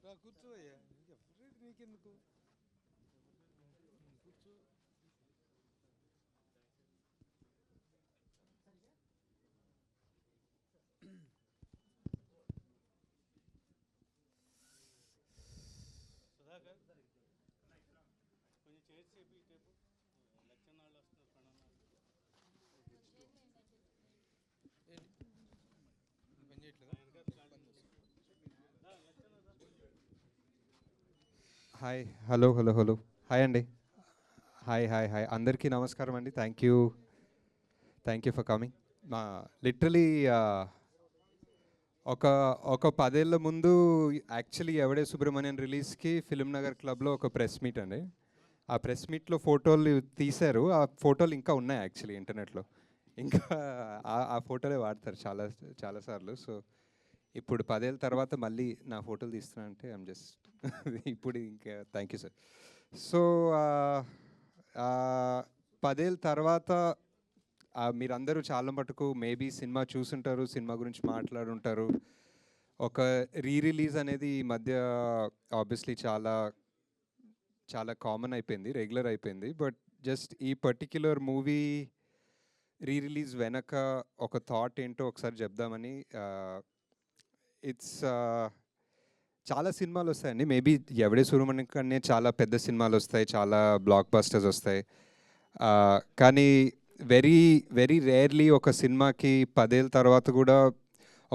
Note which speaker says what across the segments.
Speaker 1: కూర్చోయ్యా, నీకెందుకు కూర్చో.
Speaker 2: సుధాకర్ కొంచెం చేసి చెప్పి ఇటేపు లక్షణ వాళ్ళు వస్తున్నారు
Speaker 1: పని చేయట్లేదా?
Speaker 3: Hi, hello hello hello. Hi అండి. హాయ్ అందరికీ నమస్కారం అండి. Thank you for coming. మా లిటరలీ ఒక ఒక 10 ఏళ్ళ ముందు యాక్చువల్లీ ఎవడే సుబ్రహ్మణ్యం రిలీజ్కి ఫిల్మ్ నగర్ క్లబ్లో ఒక ప్రెస్ మీట్ అండి. ఆ ప్రెస్ మీట్లో ఫోటోలు తీశారు. ఆ ఫోటోలు ఇంకా ఉన్నాయి యాక్చువల్లీ ఇంటర్నెట్లో. ఇంకా ఆ ఫోటోలే వాడతారు చాలాసార్లు. సో ఇప్పుడు 10 ఏళ్ళ తర్వాత మళ్ళీ నా ఫోటోలు తీస్తున్నా అంటే ఐమ్ జస్ట్ ఇప్పుడు ఇంకా థ్యాంక్ యూ సార్. సో 10 ఏళ్ళ తర్వాత మీరందరూ చాలా మటుకు మేబీ సినిమా చూసుంటారు, సినిమా గురించి మాట్లాడుంటారు. ఒక రిలీజ్ అనేది ఈ మధ్య ఆబ్వియస్లీ చాలా చాలా కామన్ అయిపోయింది, రెగ్యులర్ అయిపోయింది. బట్ జస్ట్ ఈ పర్టిక్యులర్ మూవీ రిలీజ్ వెనక ఒక థాట్ ఏంటో ఒకసారి చెప్దామని. ఇట్స్ చాలా సినిమాలు వస్తాయండి. మేబీ ఎవడే సూర్యమణి కన్నా చాలా పెద్ద సినిమాలు వస్తాయి, చాలా బ్లాక్ బస్టర్స్ వస్తాయి. కానీ వెరీ వెరీ రేర్లీ ఒక సినిమాకి 10 ఏళ్ళ తర్వాత కూడా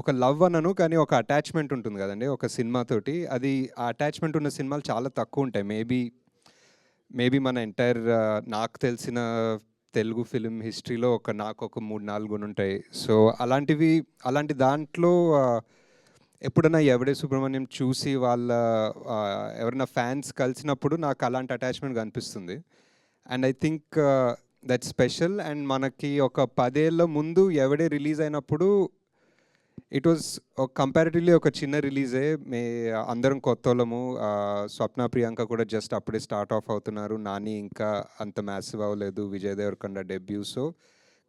Speaker 3: ఒక లవ్ అనను కానీ ఒక అటాచ్మెంట్ ఉంటుంది కదండి ఒక సినిమాతోటి. అది ఆ అటాచ్మెంట్ ఉన్న సినిమాలు చాలా తక్కువ ఉంటాయి. మేబీ మన ఎంటైర్ నాకు తెలిసిన తెలుగు ఫిలిం హిస్టరీలో నాకు ఒక 3-4 ఉంటాయి. సో అలాంటి దాంట్లో ఎప్పుడైనా ఎవడే సుబ్రహ్మణ్యం చూసి వాళ్ళ ఎవరైనా ఫ్యాన్స్ కలిసినప్పుడు నాకు అలాంటి అటాచ్మెంట్ కనిపిస్తుంది. And I think that special. And మనకి ఒక 10 ఏళ్ళ ముందు ఎవడే రిలీజ్ అయినప్పుడు ఇట్ వాజ్ కంపారిటివ్లీ ఒక చిన్న రిలీజే. అందరం కొత్తోళ్ళము. స్వప్న ప్రియాంక కూడా జస్ట్ అప్పుడే స్టార్ట్ ఆఫ్ అవుతున్నారు. నాని ఇంకా అంత మ్యాసివ్ అవ్వలేదు, Vijay Deverakonda debut. So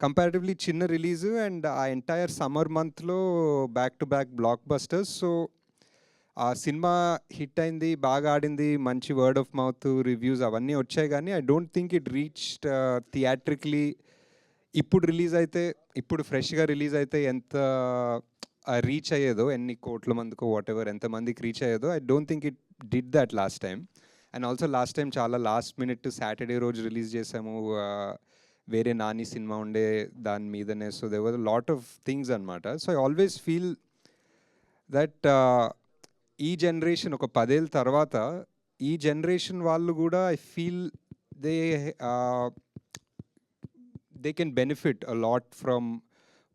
Speaker 3: comparatively చిన్న రిలీజు. అండ్ ఆ ఎంటైర్ సమ్మర్ మంత్లో back to back blockbusters. So ఆ సినిమా హిట్ అయింది, బాగా ఆడింది, మంచి వర్డ్ ఆఫ్ మౌత్ రివ్యూస్ అవన్నీ వచ్చాయి. కానీ I don't think it reached theatrically. ఇప్పుడు ఫ్రెష్గా రిలీజ్ అయితే ఎంత రీచ్ అయ్యేదో, ఎన్ని కోట్ల మందికో వాట్ ఎవర్ ఎంతమందికి రీచ్ అయ్యేదో, I don't think it did that last time. And also last time చాలా లాస్ట్ మినిట్ సాటర్డే రోజు రిలీజ్ చేసాము. వేరే నాని సినిమా ఉండే దాని మీదనే. So they was lot of things అనమాట. So I always feel that ఈ జనరేషన్ ఒక 10 ఏళ్ళ తర్వాత ఈ జనరేషన్ వాళ్ళు కూడా I feel they they can benefit a lot from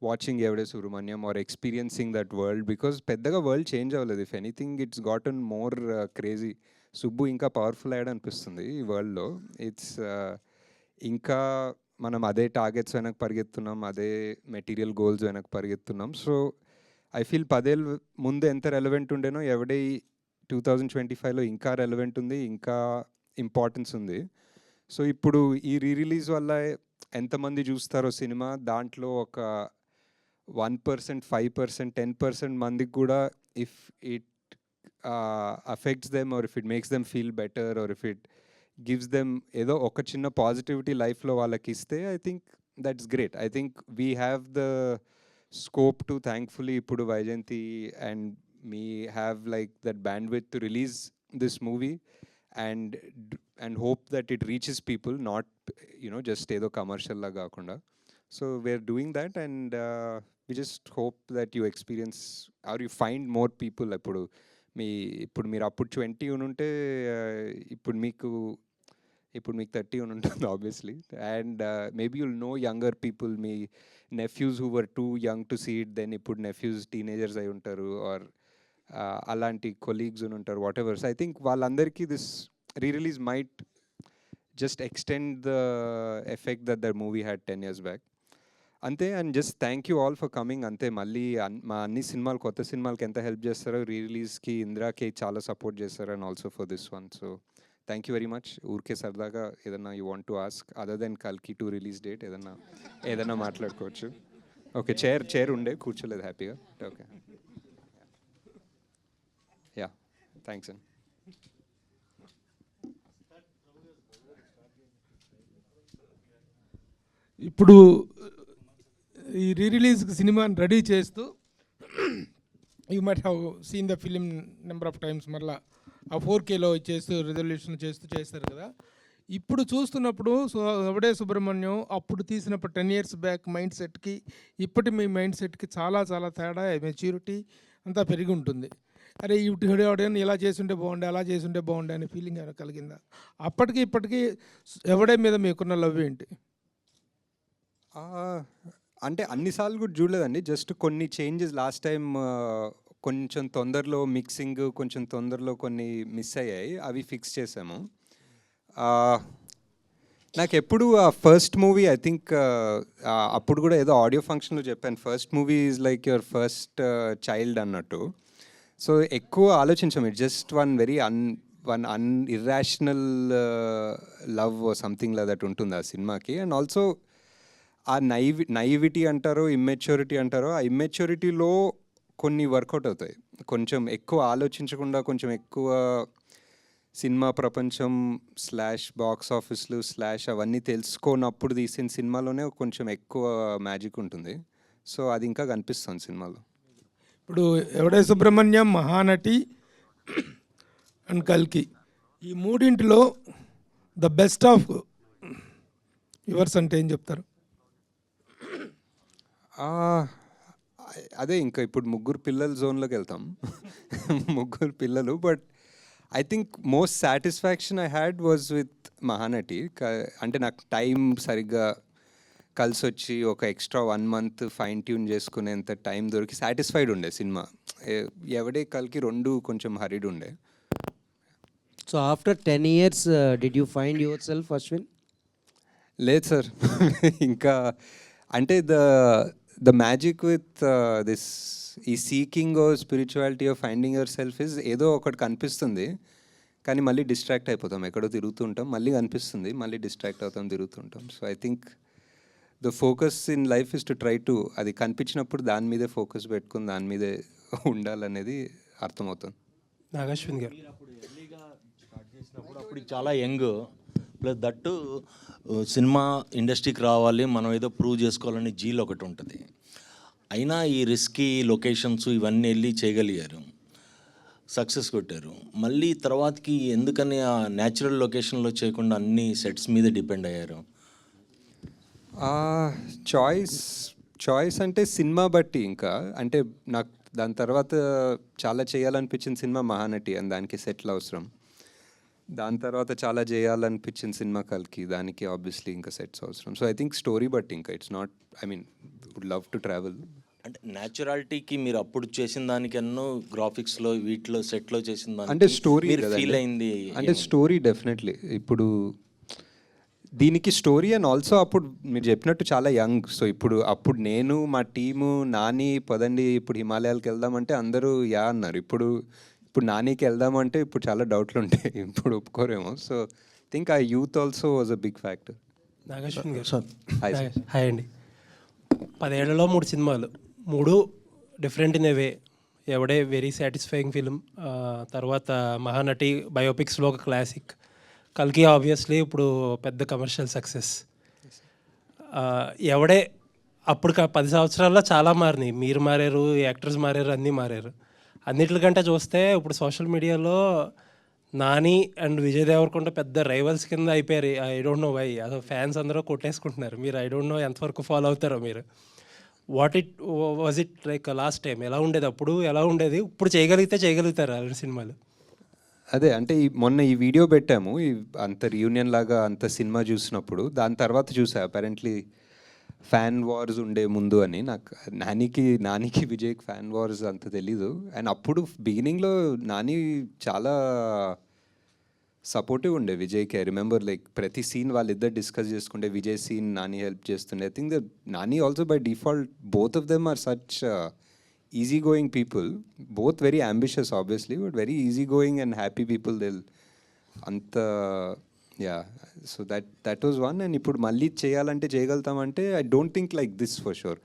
Speaker 3: watching Yevade Subramanyam or experiencing that world. Because పెద్దగా వరల్డ్ చేంజ్ అవ్వలేదు. If anything it's gotten more crazy. Subbu ఇంకా పవర్ఫుల్ అయ్యాడు అనిపిస్తుంది ఈ వరల్డ్లో. ఇట్స్ ఇంకా మనం అదే టార్గెట్స్ వెనక్కి పరిగెత్తున్నాం, అదే మెటీరియల్ గోల్స్ వెనక్కి పరిగెత్తున్నాం. సో ఐ ఫీల్ 10 ఏళ్ళ ముందు ఎంత రెలవెంట్ ఉండేనో ఎవడే 2025లో ఇంకా రెలవెంట్ ఉంది, ఇంకా ఇంపార్టెన్స్ ఉంది. సో ఇప్పుడు ఈ రిలీజ్ వల్ల ఎంతమంది చూస్తారో సినిమా, దాంట్లో ఒక 1%, 5%, 10% మందికి కూడా if it affects them or if it makes them feel better or if it gives them ఏదో ఒక చిన్న పాజిటివిటీ లైఫ్లో వాళ్ళకి ఇస్తే I think that's great. I think we have the scope to thankfully ఇప్పుడు Vyjayanthi and me have like that bandwidth to release this movie and hope that it reaches people, not just ఏదో commercial లా కాకుండా. So we're doing that and we just hope that you experience or you find more people. ఇప్పుడు మీరు అప్పుడు 20 ఉంటే ఇప్పుడు మీకు 30 ఉంటుంది obviously. And maybe you'll know younger people, మీ nephews who were too young to see it then ఇప్పుడు nephews teenagers అయి ఉంటారు, ఆర్ అలాంటి కొలీగ్స్ ఉంటారు, whatever. So I think వాళ్ళందరికీ this release might just extend the effect that the movie had 10 years back. అంతే. And just thank you all for coming. అంతే. మళ్ళీ మా అన్ని సినిమాలు, కొత్త సినిమాలకి ఎంత హెల్ప్ చేస్తారో, రిలీజ్కి ఇందిరాకి చాలా సపోర్ట్ చేస్తారు and also for this one. So thank you very much. ఊరికే సరదాగా ఏదన్నా you want to ask other than కల్కి 2 రిలీజ్ డేట్ ఏదన్నా మాట్లాడుకోవచ్చు. ఓకే. చైర్ ఉండే కూర్చోలేదు హ్యాపీగా. ఓకే. యా. థ్యాంక్స్ అండి.
Speaker 4: ఇప్పుడు ఈ రిలీజ్ సినిమాని రెడీ చేస్తూ you might have seen the film number of times, మళ్ళీ ఆ 4Kలో చేస్తూ రిజల్యూషన్ చేస్తారు కదా. ఇప్పుడు చూస్తున్నప్పుడు ఎవడే సుబ్రహ్మణ్యం అప్పుడు తీసినప్పుడు 10 years బ్యాక్ మైండ్ సెట్కి ఇప్పటి మీ మైండ్ సెట్కి చాలా చాలా తేడా, మెచ్యూరిటీ అంతా పెరిగి ఉంటుంది. అరే ఇటు ఇలా చేసుంటే బాగుండే, అలా చేసుంటే బాగుండే అనే ఫీలింగ్ కలిగిందా? అప్పటికి ఇప్పటికీ ఎవడే మీద మీకున్న లవ్ ఏంటి?
Speaker 3: అంటే అన్నిసార్లు కూడా చూడలేదండి, జస్ట్ కొన్ని చేంజెస్ లాస్ట్ టైం కొంచెం తొందరలో మిక్సింగ్, కొంచెం తొందరలో కొన్ని మిస్ అయ్యాయి, అవి ఫిక్స్ చేసాము. నాకు ఎప్పుడు ఆ ఫస్ట్ మూవీ ఐ థింక్ అప్పుడు కూడా ఏదో ఆడియో ఫంక్షన్లో చెప్పాను, first movie is like your first child అన్నట్టు. సో ఎక్కువ ఆలోచించాము, it just one irrational love something like that ఉంటుంది ఆ సినిమాకి. అండ్ ఆల్సో ఆ నైవిటీ అంటారో ఇమ్మెచ్యూరిటీ అంటారో, ఆ ఇమ్మెచ్యూరిటీలో కొన్ని వర్కౌట్ అవుతాయి. కొంచెం ఎక్కువ ఆలోచించకుండా, కొంచెం ఎక్కువ సినిమా ప్రపంచం / బాక్స్ ఆఫీస్లు / అవన్నీ తెలుసుకోనప్పుడు తీసిన సినిమాలోనే కొంచెం ఎక్కువ మ్యాజిక్ ఉంటుంది. సో అది ఇంకా కనిపిస్తుంది సినిమాలో.
Speaker 4: ఇప్పుడు ఎవడే సుబ్రహ్మణ్యం, మహానటి అండ్ కల్కి, ఈ మూడింటిలో ద బెస్ట్ ఆఫ్ యువర్స్ అంటే ఏం చెప్తారు?
Speaker 3: అదే ఇంకా ఇప్పుడు ముగ్గురు పిల్లల జోన్లోకి వెళ్తాం. ముగ్గురు పిల్లలు. But I think most satisfaction I had was with Mahanati. అంటే నాకు టైం సరిగ్గా కలిసి వచ్చి ఒక ఎక్స్ట్రా 1 month ఫైన్ ట్యూన్ చేసుకునేంత టైం దొరికి సాటిస్ఫైడ్ ఉండే సినిమా. ఎవడే కల్కి 2 కొంచెం హరిడ్ ఉండే.
Speaker 5: So after 10 years did you find yourself, Ashwin?
Speaker 3: లేదు సార్. ఇంకా అంటే ద మ్యాజిక్ విత్ దిస్ ఈ seeking of spirituality of finding yourself is ఏదో ఒకటి కనిపిస్తుంది, కానీ మళ్ళీ డిస్ట్రాక్ట్ అయిపోతాం, ఎక్కడో తిరుగుతుంటాం, మళ్ళీ కనిపిస్తుంది, మళ్ళీ డిస్ట్రాక్ట్ అవుతాం, తిరుగుతుంటాం. So I think the focus in life is to try to, అది కనిపించినప్పుడు దాని మీదే ఫోకస్ పెట్టుకుని దాని మీదే ఉండాలనేది అర్థమవుతుంది.
Speaker 4: నాగశ్విన్ గారు,
Speaker 6: అప్పుడు ఎర్లీగా స్టార్ట్ చేసినప్పుడు అప్పుడు చాలా యంగ్, ప్లస్ దట్టు సినిమా ఇండస్ట్రీకి రావాలి, మనం ఏదో ప్రూవ్ చేసుకోవాలని జీల్ ఒకటి ఉంటుంది. అయినా ఈ రిస్కీ లొకేషన్స్ ఇవన్నీ వెళ్ళి చేయగలిగారు, సక్సెస్ కొట్టారు. మళ్ళీ తర్వాతకి ఎందుకని ఆ న్యాచురల్ లొకేషన్లో చేయకుండా అన్ని సెట్స్ మీద డిపెండ్ అయ్యారు?
Speaker 3: చాయిస్ అంటే సినిమా బట్టి, ఇంకా అంటే నాకు దాని తర్వాత చాలా చేయాలనిపించిన సినిమా మహానటి, అండ్ దానికి సెట్లు అవసరం. దాని తర్వాత చాలా చేయాలనిపించిన సినిమా కల్కి, దానికి ఆబ్వియస్లీ ఇంకా సెట్స్ అవసరం. సో ఐ థింక్ స్టోరీ బట్టి, ఇంకా it's not, I mean would love to travel.
Speaker 6: అంటే న్యాచురాలిటీకి మీరు అప్పుడు చేసిన దానికన్నా గ్రాఫిక్స్లో వీటిలో సెట్లో చేసిన దానికి
Speaker 3: అంటే స్టోరీ
Speaker 6: ఫీల్ అయింది
Speaker 3: అంటే స్టోరీ డెఫినెట్లీ. ఇప్పుడు దీనికి స్టోరీ అండ్ ఆల్సో అప్పుడు మీరు చెప్పినట్టు చాలా యంగ్. సో అప్పుడు నేను మా టీము నాని పదండి ఇప్పుడు హిమాలయాలకు వెళ్దామంటే అందరూ యా అన్నారు. ఇప్పుడు నానికి వెళ్దామంటే ఇప్పుడు చాలా డౌట్లు ఉంటాయి, ఇప్పుడు ఒప్పుకోరేమో. సో థింక్ ఆ youth also was a big factor.
Speaker 4: Nagashwin garu,
Speaker 7: hi అండి. 10 ఏళ్లలో 3 సినిమాలు, 3 different in a way. Yevade very satisfying film, తర్వాత మహానటి బయోపిక్స్లో ఒక క్లాసిక్, కల్కి ఆబ్వియస్లీ ఇప్పుడు పెద్ద కమర్షియల్ సక్సెస్. ఎవడే అప్పుడు 10 సంవత్సరాల్లో చాలా మారినాయి, మీరు మారారు, యాక్టర్స్ మారారు, అన్నీ మారారు. అన్నిటికంటే చూస్తే ఇప్పుడు సోషల్ మీడియాలో నాని అండ్ విజయ్ దేవరకొండ పెద్ద రైవల్స్ కింద అయిపోయారు. ఐ డోంట్ నో వై, అసలు ఫ్యాన్స్ అందరూ కొట్టేసుకుంటున్నారు. మీరు ఐ డోంట్ నో ఎంతవరకు ఫాలో అవుతారో మీరు. Was it like last time ఎలా ఉండేది, అప్పుడు ఎలా ఉండేది, ఇప్పుడు చేయగలుగుతారు అలాంటి సినిమాలు?
Speaker 3: అదే అంటే మొన్న ఈ వీడియో పెట్టాము, అంత రియూనియన్ లాగా అంత సినిమా చూసినప్పుడు. దాని తర్వాత చూసా అపారెంట్లీ ఫ్యాన్ వార్స్ ఉండే ముందు అని. నాకు నానికి విజయ్కి ఫ్యాన్ వార్స్ అంత తెలీదు. అండ్ అప్పుడు బిగినింగ్లో నాని చాలా సపోర్టివ్ ఉండే విజయ్కి. ఐ రిమెంబర్ లైక్ ప్రతి సీన్ వాళ్ళిద్దరు డిస్కస్ చేసుకుంటే విజయ్ సీన్ నాని హెల్ప్ చేస్తుండే. I think the Nani also by default both of them are such easy going people, both very ambitious obviously, but very easy going and happy people. They'll anta yeah, so that was one. And ఇప్పుడు మళ్ళీ చేయాలంటే చేయగలుగుతామంటే I don't think like this for sure.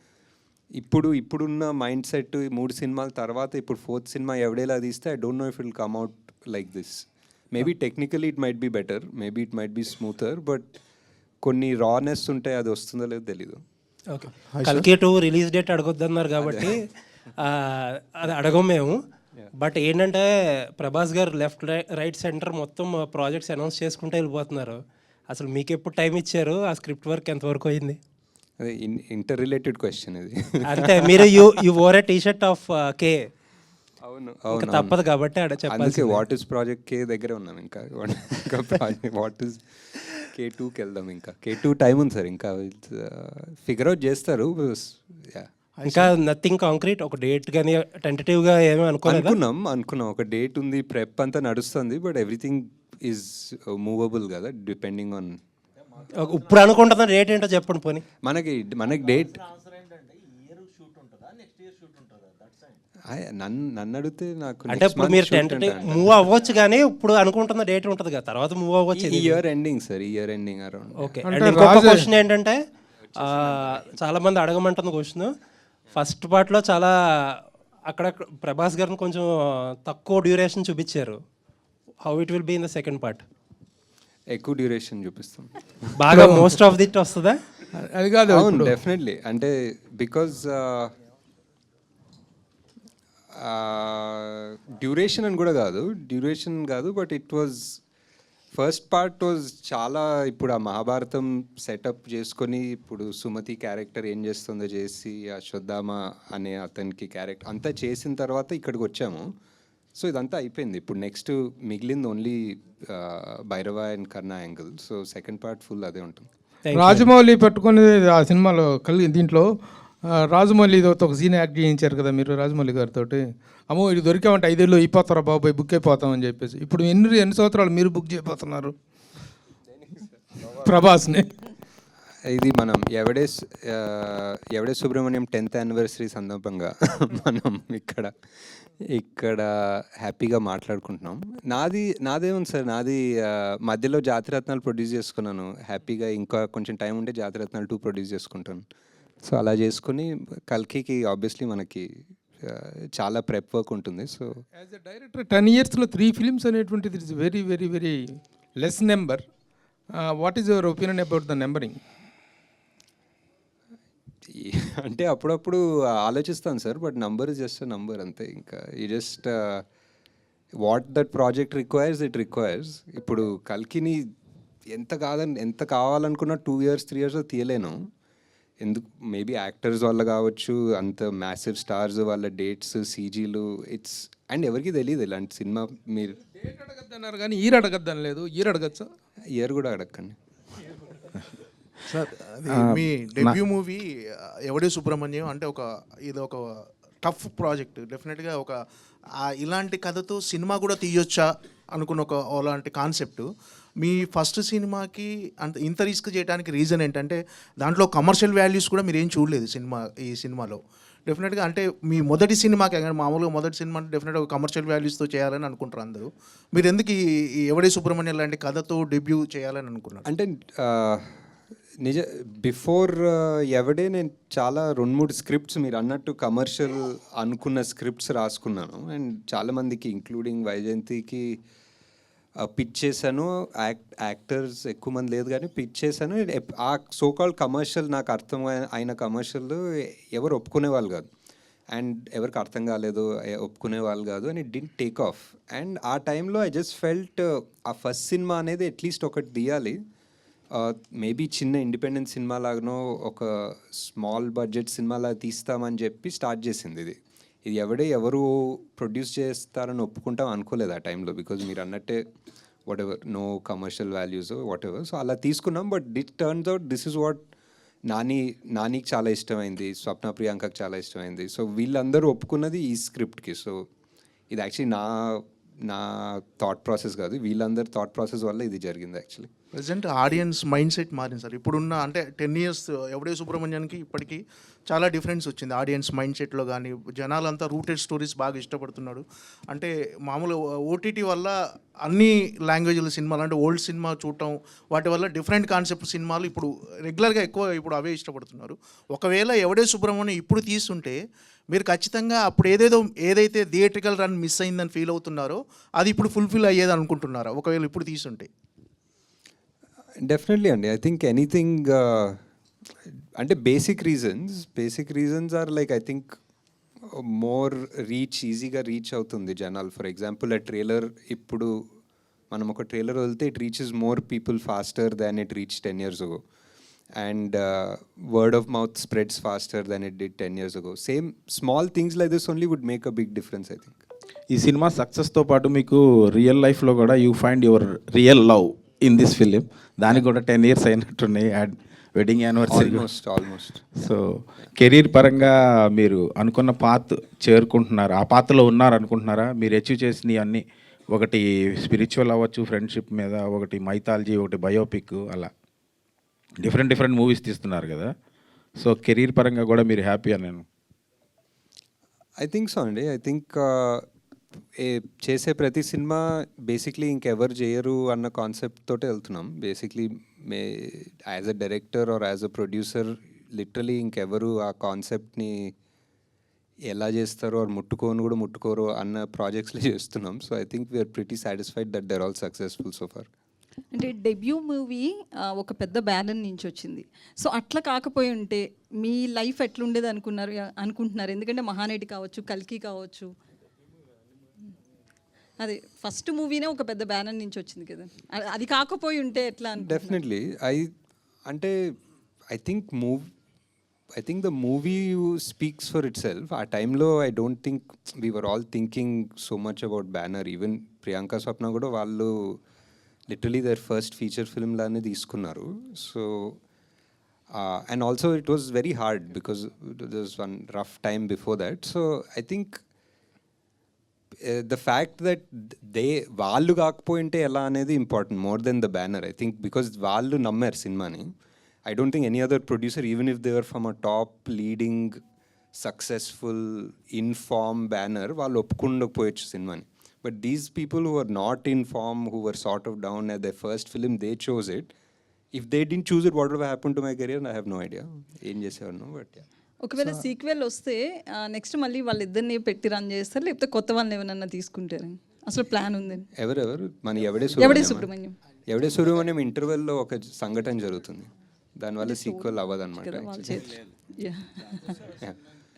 Speaker 3: ఇప్పుడున్న mind set 3 సినిమాల తర్వాత ఇప్పుడు 4th cinema ఎవడేలా తీస్తే I don't know if it will come out like this. Maybe technically it might be better, maybe it might be smoother, but కొన్ని రానెస్ ఉంటాయి, అది వస్తుందో లేదో తెలీదు.
Speaker 7: ఓకే, కల్కి 2 రిలీజ్ డేట్ అడగొద్దన్నారు కాబట్టి అది అడగం మేము. బట్ ఏంటంటే ప్రభాస్ గారు లెఫ్ట్ రైట్ సెంటర్ మొత్తం ప్రాజెక్ట్స్ అనౌన్స్ చేసుకుంటూ వెళ్ళిపోతున్నారు. అసలు మీకు ఎప్పుడు టైం ఇచ్చారు? ఆ స్క్రిప్ట్ వర్క్ ఎంతవరకు అయింది?
Speaker 3: అదే ఇంటర్ రిలేటెడ్ క్వశ్చన్ ఇది.
Speaker 7: అంటే మీరు you or a T-shirt of K.
Speaker 3: అవును
Speaker 7: ఇంకా
Speaker 3: అవును
Speaker 7: తప్పదు కాబట్టి అక్కడ
Speaker 3: అందుకే
Speaker 7: చెప్పాలి.
Speaker 3: వాట్ ఇస్ ప్రాజెక్ట్ కే దగ్గరే ఉన్నాం. ఇంకా ప్రాజెక్ట్ వాట్ ఇస్ K2కి వెళ్దాం. ఇంకా K2 టైం ఉంది సార్, ఇంకా ఫిగర్ అవుట్ చేస్తారు.
Speaker 7: ఇంకా నథింగ్ కాంక్రీట్, ఒక డేట్ కానీ టెంటేటివ్గా ఏమీ
Speaker 3: అనుకున్నాం ఒక డేట్ ఉంది, ప్రెప్ అంతా నడుస్తుంది, బట్ ఎవ్రీథింగ్ ఈజ్ మూవబుల్ కదా, డిపెండింగ్ ఆన్.
Speaker 7: ఇప్పుడు అనుకుంటున్న డేట్ ఏంటో చెప్పండి పోనీ.
Speaker 3: మనకి డేట్ నన్ను అడిగితే నాకు
Speaker 7: అంటే ఇప్పుడు మీరు టెంటేటివ్ మూవ్ అవ్వచ్చు, కానీ ఇప్పుడు అనుకుంటున్న డేట్ ఉంటుంది కదా, తర్వాత మూవ్ అవ్వచ్చు.
Speaker 3: ఈ ఇయర్ ఎండింగ్ సార్, ఈ year ending around.
Speaker 7: Okay, and ఇంకొక క్వశ్చన్ ఏంటంటే చాలా మంది అడగమంటున్న క్వశ్చన్, ఫస్ట్ పార్ట్లో చాలా అక్కడ ప్రభాస్ గారిని కొంచెం తక్కువ డ్యూరేషన్ చూపించారు. How it will be in the second part?
Speaker 3: ఎక్కువ డ్యూరేషన్ చూపిస్తాం
Speaker 7: బాగా మోస్ట్ ఆఫ్ దిట్ వస్తుందా?
Speaker 4: అది కాదు,
Speaker 3: అవును డెఫినెట్లీ. అంటే బికాజ్ డ్యూరేషన్ అని కూడా కాదు, but it was first part was చాలా. ఇప్పుడు ఆ మహాభారతం సెటప్ చేసుకొని ఇప్పుడు సుమతి క్యారెక్టర్ ఏం చేస్తుందో చేసి, ఆ శ్రద్ధామ అనే అతనికి క్యారెక్టర్ అంతా చేసిన తర్వాత ఇక్కడికి వచ్చాము. సో ఇదంతా అయిపోయింది. ఇప్పుడు నెక్స్ట్ మిగిలింది only Bhairava and Karna angle. So second part full అదే ఉంటుంది.
Speaker 4: రాజమౌళి పట్టుకొని ఆ సినిమాలో దీంట్లో రాజమౌళితో ఒక సీన్ యాక్ట్ చేయించారు కదా మీరు రాజమౌళి గారితో. అమ్మో ఇది దొరికామంటే 5 ఏళ్ళు అయిపోతారా బాబాయ్, బుక్ అయిపోతామని చెప్పేసి. ఇప్పుడు ఎన్ని సంవత్సరాలు మీరు బుక్ చేయబోతున్నారు ప్రభాస్ని?
Speaker 3: ఇది మనం ఎవడే సుబ్రహ్మణ్యం 10th యానివర్సరీ సందర్భంగా మనం ఇక్కడ హ్యాపీగా మాట్లాడుకుంటున్నాం. నాదేముంది సార్, మధ్యలో జాతిరత్నాలు ప్రొడ్యూస్ చేసుకున్నాను హ్యాపీగా. ఇంకా కొంచెం టైం ఉంటే జాతిరత్నాలు 2 ప్రొడ్యూస్ చేసుకుంటాను. సో అలా చేసుకుని కల్కికి ఆబ్వియస్లీ మనకి చాలా ప్రెప్ వర్క్ ఉంటుంది. So
Speaker 4: as a director 10 yearsలో 3 films అనేటువంటిది it's very very very less number. What is your opinion about the numbering?
Speaker 3: అంటే అప్పుడప్పుడు ఆలోచిస్తాను sir, but number is just number అంతే. ఇంకా ఈ just what that project requires it requires. ఇప్పుడు కల్కిని ఎంత కావాలనుకున్నా 2 years 3 years తీయలేను. ఎందుకు, మేబీ యాక్టర్స్ వల్ల కావచ్చు, అంత మ్యాసివ్ స్టార్స్ వాళ్ళ డేట్స్, సీజీలు, ఇట్స్ అండ్ ఎవరికి తెలియదు ఇలాంటి సినిమా. మీరు
Speaker 4: డేట్ అడగద్దన్నారు కానీ ఇయర్ అడగద్దని లేదు. ఇయర్ అడగచ్చా?
Speaker 3: ఇయర్ కూడా అడగండి
Speaker 8: సార్. మీ డెబ్యూ మూవీ ఎవడే సుబ్రహ్మణ్యం అంటే ఇది ఒక టఫ్ ప్రాజెక్ట్. డెఫినెట్గా ఇలాంటి కథతో సినిమా కూడా తీయొచ్చా అనుకున్న అలాంటి కాన్సెప్ట్. మీ ఫస్ట్ సినిమాకి ఇంత రిస్క్ చేయడానికి రీజన్ ఏంటంటే దాంట్లో కమర్షియల్ వాల్యూస్ కూడా మీరు ఏం చూడలేదు ఈ సినిమాలో. డెఫినెట్గా అంటే మీ మొదటి సినిమాకి, మామూలుగా మొదటి సినిమా అంటే డెఫినెట్గా ఒక కమర్షియల్ వాల్యూస్తో చేయాలని అనుకుంటారు అందరూ. మీరు ఎందుకు ఈ ఎవడే సుబ్రహ్మణ్యం లాంటి కథతో డెబ్యూ చేయాలని అనుకున్నారు?
Speaker 3: అంటే బిఫోర్ ఎవడే నేను చాలా 2-3 స్క్రిప్ట్స్ మీరు అన్నట్టు కమర్షియల్ అనుకున్న స్క్రిప్ట్స్ రాసుకున్నాను. అండ్ చాలామందికి ఇంక్లూడింగ్ వైజయంతికి పిచ్ చేశాను. యాక్టర్స్ ఎక్కువ మంది లేదు కానీ పిచ్ చేశాను. ఆ సోకాల్డ్ కమర్షియల్ నాకు అర్థం అయిన కమర్షియల్ ఎవరు ఒప్పుకునే వాళ్ళు కాదు, అండ్ ఎవరికి అర్థం కాలేదు, ఒప్పుకునే వాళ్ళు కాదు, and it didn't take off. And ఆ టైంలో ఐ జస్ట్ ఫెల్ట్ ఆ ఫస్ట్ సినిమా అనేది అట్లీస్ట్ ఒకటి తీయాలి. మేబీ చిన్న ఇండిపెండెంట్ సినిమా లాగానో ఒక స్మాల్ బడ్జెట్ సినిమాలా తీస్తామని చెప్పి స్టార్ట్ చేసింది ఇది. ఎవరు ప్రొడ్యూస్ చేస్తారని ఒప్పుకుంటాం అనుకోలేదు ఆ టైంలో, బికాజ్ మీరు అన్నట్టే whatever no commercial values whatever. So అలా తీసుకున్నాం. But it turns out this is what నానికి చాలా ఇష్టమైంది, స్వప్న ప్రియాంకకి చాలా ఇష్టమైంది. సో వీళ్ళందరూ ఒప్పుకున్నది ఈ స్క్రిప్ట్కి. సో ఇది యాక్చువల్లీ నా థాట్ ప్రాసెస్ కాదు, వీళ్ళందరి థాట్ ప్రాసెస్ వల్ల ఇది జరిగింది actually.
Speaker 8: Present audience mind set మారింది సార్. ఇప్పుడున్న అంటే 10 years ఎవడే సుబ్రహ్మణ్యానికి ఇప్పటికీ చాలా డిఫరెన్స్ వచ్చింది ఆడియన్స్ మైండ్ సెట్లో కానీ. జనాలంతా రూటెడ్ స్టోరీస్ బాగా ఇష్టపడుతున్నాడు. అంటే మామూలు ఓటీటీ వల్ల అన్ని లాంగ్వేజ్ల సినిమాలు అంటే ఓల్డ్ సినిమా చూడటం వాటి వల్ల డిఫరెంట్ కాన్సెప్ట్ సినిమాలు ఇప్పుడు రెగ్యులర్గా ఎక్కువ ఇప్పుడు అవే ఇష్టపడుతున్నారు. ఒకవేళ ఎవడే సుబ్రహ్మణ్యం ఇప్పుడు తీస్తుంటే మీరు ఖచ్చితంగా అప్పుడు ఏదైతే థియేట్రికల్ రన్ మిస్ అయిందని ఫీల్ అవుతున్నారో అది ఇప్పుడు ఫుల్ఫిల్ అయ్యేది అనుకుంటున్నారా ఒకవేళ ఇప్పుడు తీసుంటే?
Speaker 3: డెఫినెట్లీ అండి. ఐ థింక్ ఎనీథింగ్ అంటే basic reasons are like I think more ఈజీగా రీచ్ అవుతుంది జనాలు. ఫర్ ఎగ్జాంపుల్ ఆ ట్రైలర్ ఇప్పుడు మనం ఒక ట్రైలర్ వదిలితే it reaches more people faster than it reach 10 years ago. And word of mouth spreads faster than it did 10 years ago. Same small things like this only would make a big difference, I think.
Speaker 9: ఈ cinema సక్సెస్తో పాటు మీకు real లైఫ్లో కూడా you find your real love in this film. దానికి కూడా 10 years అయినట్టున్నాయి, wedding anniversary.
Speaker 3: Almost.
Speaker 9: So career పరంగా మీరు అనుకున్న పాత్ చేరుకుంటున్నారు, ఆ పాత్రలో ఉన్నారు అనుకుంటున్నారా? మీరు అచీవ్ చేసినవి అన్నీ, ఒకటి స్పిరిచువల్ అవ్వచ్చు, ఫ్రెండ్షిప్ మీద, ఒకటి మైథాలజీ, ఒకటి బయోపిక్, అలా డిఫరెంట్ మూవీస్ తీస్తున్నారు కదా. సో కెరీర్ పరంగా కూడా మీరు హ్యాపీ అని నేను
Speaker 3: ఐ థింక్ సో అండి. ఐ థింక్ చేసే ప్రతి సినిమా బేసిక్లీ ఇంకెవరు చేయరు అన్న కాన్సెప్ట్ తోటే వెళ్తున్నాం. Basically as a director or as a producer literally ఇంకెవరు ఆ కాన్సెప్ట్ని ఎలా చేస్తారో ఆర్ ముట్టుకోరు అన్న ప్రాజెక్ట్స్లో చేస్తున్నాం. So I think we are pretty satisfied that they're all successful so far.
Speaker 10: అంటే డెబ్యూ మూవీ ఒక పెద్ద బ్యానర్ నుంచి వచ్చింది. సో అట్లా కాకపోయి ఉంటే మీ లైఫ్ ఎట్లుండేది అనుకుంటున్నారు? ఎందుకంటే మహానటి కావచ్చు, కల్కి కావచ్చు, అదే ఫస్ట్ మూవీనే ఒక పెద్ద బ్యానర్ నుంచి వచ్చింది కదా, అది కాకపోయి ఉంటే ఎట్లా?
Speaker 3: Definitely I think the movie speaks for itself. ఆ టైంలో I don't think we were all thinking so much about banner. Even Priyanka Swapna కూడా వాళ్ళు literally their first feature film లానే తీసుకున్నారు. So and also it was very hard because there was one rough time before that. So I think the fact that వాళ్ళు కాకపోయింటే ఎలా అనేది important more than the banner. I think because వాళ్ళు నమ్మారు సినిమాని. I don't think any other producer, even if they were from a top leading successful in-form banner, వాళ్ళు ఒప్పుకుండకపోయచ్చు సినిమాని. But these people who are not in form, who were sort of down at their first film, they chose it. If they didn't choose it, what would have happened to my career? I have no idea. ఏం చేసేవారు, but
Speaker 10: ఒకవేళ sequel వస్తే next మళ్ళీ వాళ్ళిద్దరిని పెట్టి run చేస్తారు, లేకపోతే కొత్త వాళ్ళని ఏమైనా తీసుకుంటారని అసలు ప్లాన్ ఉంది?
Speaker 3: ఎవరెవరు? మన ఎవడే సుబ్రహ్మణ్యం ఇంటర్వెల్లో ఒక సంఘటన జరుగుతుంది, దానివల్ల సీక్వెల్ అవ్వదు అనమాట.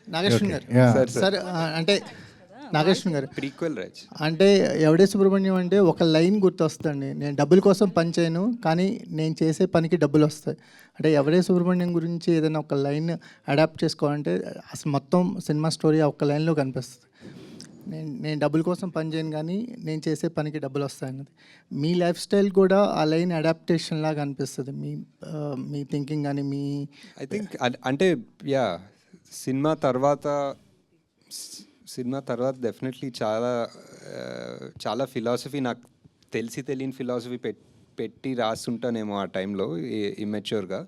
Speaker 11: నాగేశ్వర్ గారు సార్, అంటే నాగేశ్వర్ గారు
Speaker 3: ప్రీక్వెల్ రాజ్
Speaker 11: అంటే ఎవడే సుబ్రహ్మణ్యం అంటే ఒక లైన్ గుర్తొస్తుందండి, నేను డబ్బుల కోసం పని చేయను కానీ నేను చేసే పనికి డబ్బులు వస్తాయి. అంటే ఎవడే సుబ్రహ్మణ్యం గురించి ఏదైనా ఒక లైన్ అడాప్ట్ చేసుకోవాలంటే అసలు మొత్తం సినిమా స్టోరీ ఆ ఒక్క లైన్లో కనిపిస్తుంది. నేను డబ్బుల కోసం పని చేయను కానీ నేను చేసే పనికి డబ్బులు వస్తాయన్నది. మీ లైఫ్ స్టైల్ కూడా ఆ లైన్ అడాప్టేషన్ లాగా అనిపిస్తుంది, మీ థింకింగ్ కానీ మీ
Speaker 3: ఐ థింక్. అంటే యా సినిమా తర్వాత డెఫినెట్లీ చాలా ఫిలాసఫీ, నాకు తెలియని ఫిలాసఫీ పెట్టి రాస్తుంటానేమో ఆ టైంలో ఇమ్మెచ్యూర్గా.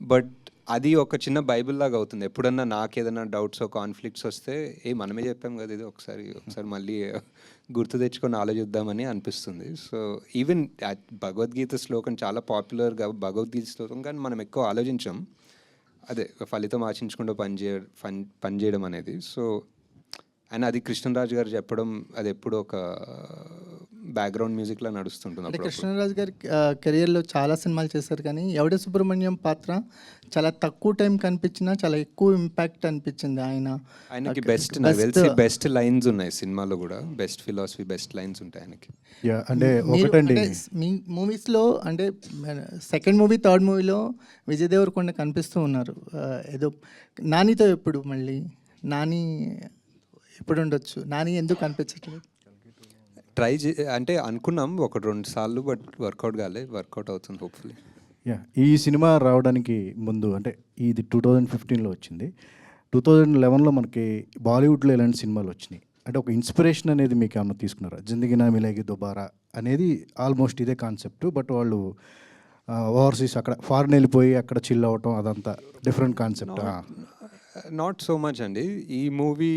Speaker 3: బట్ అది ఒక చిన్న బైబిల్ లాగా అవుతుంది. ఎప్పుడన్నా నాకు ఏదైనా డౌట్స్ కాన్ఫ్లిక్ట్స్ వస్తే మనమే చెప్పాం కదా ఇది, ఒకసారి మళ్ళీ గుర్తు తెచ్చుకొని ఆలోచిద్దామని అనిపిస్తుంది. సో ఈవెన్ భగవద్గీత శ్లోకం చాలా పాపులర్గా భగవద్గీత శ్లోకం, కానీ మనం ఎక్కువ ఆలోచించాం అదే ఫలితం ఆశించకుండా పనిచేయడం అనేది. సో అండ్ అది కృష్ణరాజు గారు చెప్పడం అది ఎప్పుడు ఒక బ్యాక్గ్రౌండ్ మ్యూజిక్లా నడుస్తుంటుంది.
Speaker 11: అంటే కృష్ణరాజు గారి కెరియర్లో చాలా సినిమాలు చేశారు, కానీ ఎవడే సుబ్రహ్మణ్యం పాత్ర చాలా తక్కువ టైం కనిపించినా చాలా ఎక్కువ ఇంపాక్ట్ అనిపించింది.
Speaker 3: ఆయనకి బెస్ట్ లైన్స్ ఉన్నాయి సినిమాలో కూడా, బెస్ట్ ఫిలాసఫీ, బెస్ట్ లైన్స్ ఉంటాయి ఆయనకి.
Speaker 11: అంటే మీ మూవీస్లో అంటే సెకండ్ మూవీ, థర్డ్ మూవీలో విజయ్ దేవరకొండ కనిపిస్తూ ఉన్నారు. ఏదో నానితో ఎప్పుడు మళ్ళీ నాని ఎప్పుడు ఉండొచ్చు, నాని ఎందుకు కనిపించట్లేదు?
Speaker 3: అంటే అనుకున్నాం 1-2 సార్లు, బట్ వర్కౌట్ అవుతుంది హోప్ఫుల్లీ.
Speaker 12: ఈ సినిమా రావడానికి ముందు అంటే ఇది 2015లో వచ్చింది. 2011లో మనకి బాలీవుడ్లో ఇలాంటి సినిమాలు వచ్చినాయి. అంటే ఒక ఇన్స్పిరేషన్ అనేది మీకు ఏమన్నా తీసుకున్నారా? జిందగీ నా మిలేగి దుబారా అనేది ఆల్మోస్ట్ ఇదే కాన్సెప్ట్, బట్ వాళ్ళు ఓవర్సీస్ అక్కడ ఫారెన్ వెళ్ళిపోయి అక్కడ చిల్ అవ్వటం అదంతా different concept.
Speaker 3: Not so much అండి. ఈ మూవీ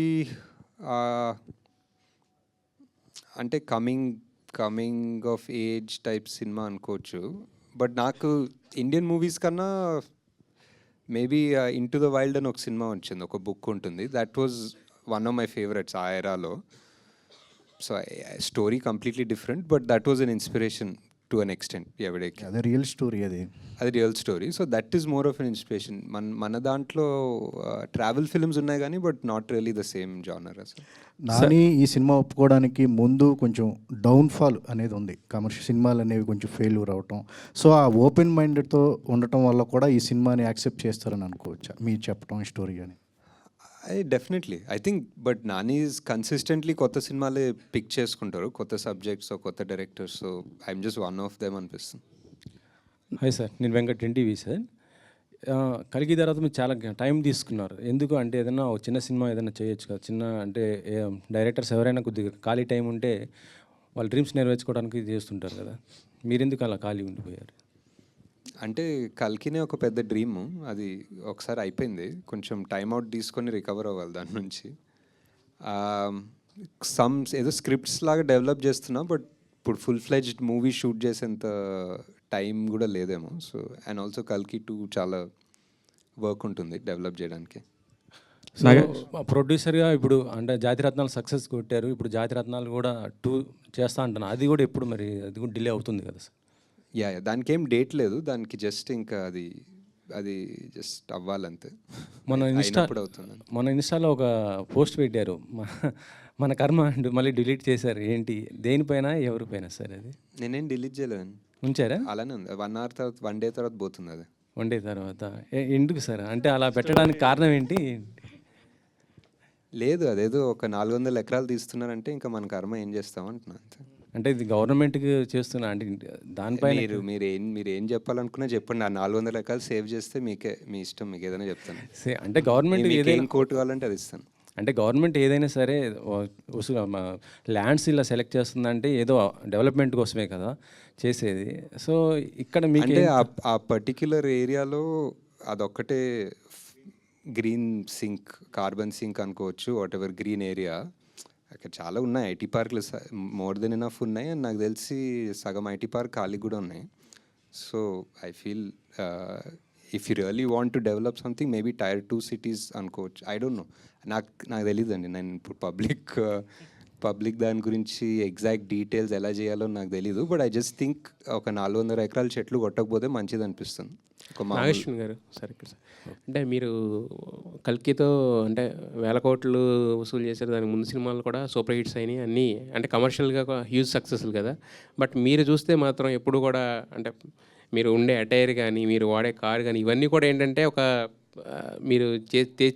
Speaker 3: అంటే coming of age type cinema అనుకోవచ్చు. బట్ నాకు ఇండియన్ మూవీస్ కన్నా మేబీ ఇంటూ ద వైల్డ్ అని ఒక సినిమా వచ్చింది, ఒక బుక్ ఉంటుంది. That was one of my favourites ఆ ఎరాలో. So story completely different, but that was an inspiration to an extent. ఎవరికి
Speaker 12: అదే రియల్ స్టోరీ, అది
Speaker 3: real story. So that is more of an inspiration. మన దాంట్లో ట్రావెల్ ఫిల్మ్స్ ఉన్నాయి కానీ but not really the same genre అసలు.
Speaker 12: నాని ఈ cinema ఒప్పుకోవడానికి ముందు కొంచెం డౌన్ఫాల్ అనేది ఉంది, కమర్షియల్ సినిమాలు అనేవి కొంచెం ఫెయిల్యూర్ అవటం. సో ఆ ఓపెన్ మైండెడ్తో ఉండటం వల్ల కూడా ఈ సినిమాని యాక్సెప్ట్ చేస్తారని అనుకోవచ్చా మీరు చెప్పడం ఈ స్టోరీ అని?
Speaker 3: Definitely I think, but Nani is consistently కొత్త సినిమాలే పిక్ చేసుకుంటారు, కొత్త సబ్జెక్ట్స్, కొత్త directors. So I'm just one of them అనిపిస్తుంది.
Speaker 13: హాయ్ సార్, నేను వెంకట్ ఎన్టీవీ సార్. కలిగి తర్వాత మీరు చాలా టైం తీసుకున్నారు. ఎందుకు అంటే ఏదైనా ఒక చిన్న సినిమా ఏదైనా చేయొచ్చు కదా, చిన్న అంటే డైరెక్టర్స్ ఎవరైనా కొద్దిగా ఖాళీ టైం ఉంటే వాళ్ళ డ్రీమ్స్ నెరవేర్చుకోవడానికి చేస్తుంటారు కదా, మీరెందుకు అలా ఖాళీ ఉండిపోయారు?
Speaker 3: అంటే కల్కినే ఒక పెద్ద డ్రీమ్, అది ఒకసారి అయిపోయింది. కొంచెం టైం అవుట్ తీసుకొని రికవర్ అవ్వాలి దాని నుంచి. ఏదో స్క్రిప్ట్స్ లాగా డెవలప్ చేస్తున్నా, బట్ ఇప్పుడు ఫుల్ ఫ్లెడ్జ్డ్ మూవీ షూట్ చేసేంత టైం కూడా లేదేమో. సో అండ్ ఆల్సో కల్కి 2 చాలా వర్క్ ఉంటుంది డెవలప్ చేయడానికి.
Speaker 13: ప్రొడ్యూసర్గా ఇప్పుడు అంటే జాతిరత్నాలు సక్సెస్ కొట్టారు, ఇప్పుడు జాతిరత్నాలు కూడా 2 చేస్తా అంటున్నా, అది కూడా ఎప్పుడు మరి అది కూడా డిలే అవుతుంది కదా సార్?
Speaker 3: యా, దానికి ఏం డేట్ లేదు, దానికి జస్ట్ ఇంకా అది జస్ట్ అవ్వాలంతే.
Speaker 13: మన ఇన్స్టాలో ఒక పోస్ట్ పెట్టారు, మన కర్మ అంటూ మళ్ళీ డిలీట్ చేశారు. ఏంటి, దేనిపైన ఎవరిపైన సార్ అది?
Speaker 3: నేనేం డిలీట్ చేయలేదు,
Speaker 13: ఉంచారా?
Speaker 3: అలానే ఉంది. 1 hour తర్వాత 1 day తర్వాత పోతుంది అది.
Speaker 13: 1 day తర్వాత ఎందుకు సార్? అంటే అలా పెట్టడానికి కారణం ఏంటి?
Speaker 3: లేదు, అదేదో ఒక 400 ఎకరాలు తీస్తున్నారంటే ఇంకా మన కర్మ ఏం చేస్తాం అంటున్నా అంతే.
Speaker 13: అంటే ఇది గవర్నమెంట్కి చేస్తున్నా అంటే దానిపైన
Speaker 3: మీరు ఏం చెప్పాలనుకున్నా చెప్పండి. ఆ 400 ఎకరాలు సేవ్ చేస్తే మీకే, మీ ఇష్టం, మీకు ఏదైనా చెప్తాను.
Speaker 13: అంటే గవర్నమెంట్
Speaker 3: ఏం కోర్టు కావాలంటే అది ఇస్తాను.
Speaker 13: అంటే గవర్నమెంట్ ఏదైనా సరే ల్యాండ్స్ ఇలా సెలెక్ట్ చేస్తుందంటే ఏదో డెవలప్మెంట్ కోసమే కదా చేసేది. సో ఇక్కడ మీకు
Speaker 3: అంటే ఆ పర్టిక్యులర్ ఏరియాలో అదొక్కటే గ్రీన్ సింక్, కార్బన్ సింక్ అనుకోవచ్చు, వాట్ ఎవర్ గ్రీన్ ఏరియా. అక్కడ చాలా ఉన్నాయి ఐటీ పార్క్లు, మోర్ దెన్ ఎనఫ్ ఉన్నాయి. అండ్ నాకు తెలిసి సగం ఐటీ పార్క్ ఖాళీ కూడా ఉన్నాయి. So I feel if you really want to develop something, maybe Tier 2 cities అనుకోవచ్చు. ఐ డోంట్ నో, నాకు తెలియదు అండి. నేను ఇప్పుడు పబ్లిక్ దాని గురించి ఎగ్జాక్ట్ డీటెయిల్స్ ఎలా చేయాలో నాకు తెలీదు. బట్ ఐ జస్ట్ థింక్ ఒక 400 ఎకరాల చెట్లు కొట్టకపోతే మంచిది అనిపిస్తుంది.
Speaker 14: నాగేశ్వర్ గారు సార్, ఇక్కడ సార్ అంటే మీరు కల్కితో అంటే 1000 కోట్లు వసూలు చేశారు. దానికి ముందు సినిమాలు కూడా సూపర్ హిట్స్ అయినాయి, అన్నీ అంటే కమర్షియల్గా హ్యూజ్ సక్సెస్లు కదా. బట్ మీరు చూస్తే మాత్రం ఎప్పుడు కూడా అంటే మీరు ఉండే అటైర్ కానీ, మీరు వాడే కార్ కానీ, ఇవన్నీ కూడా ఏంటంటే ఒక మీరు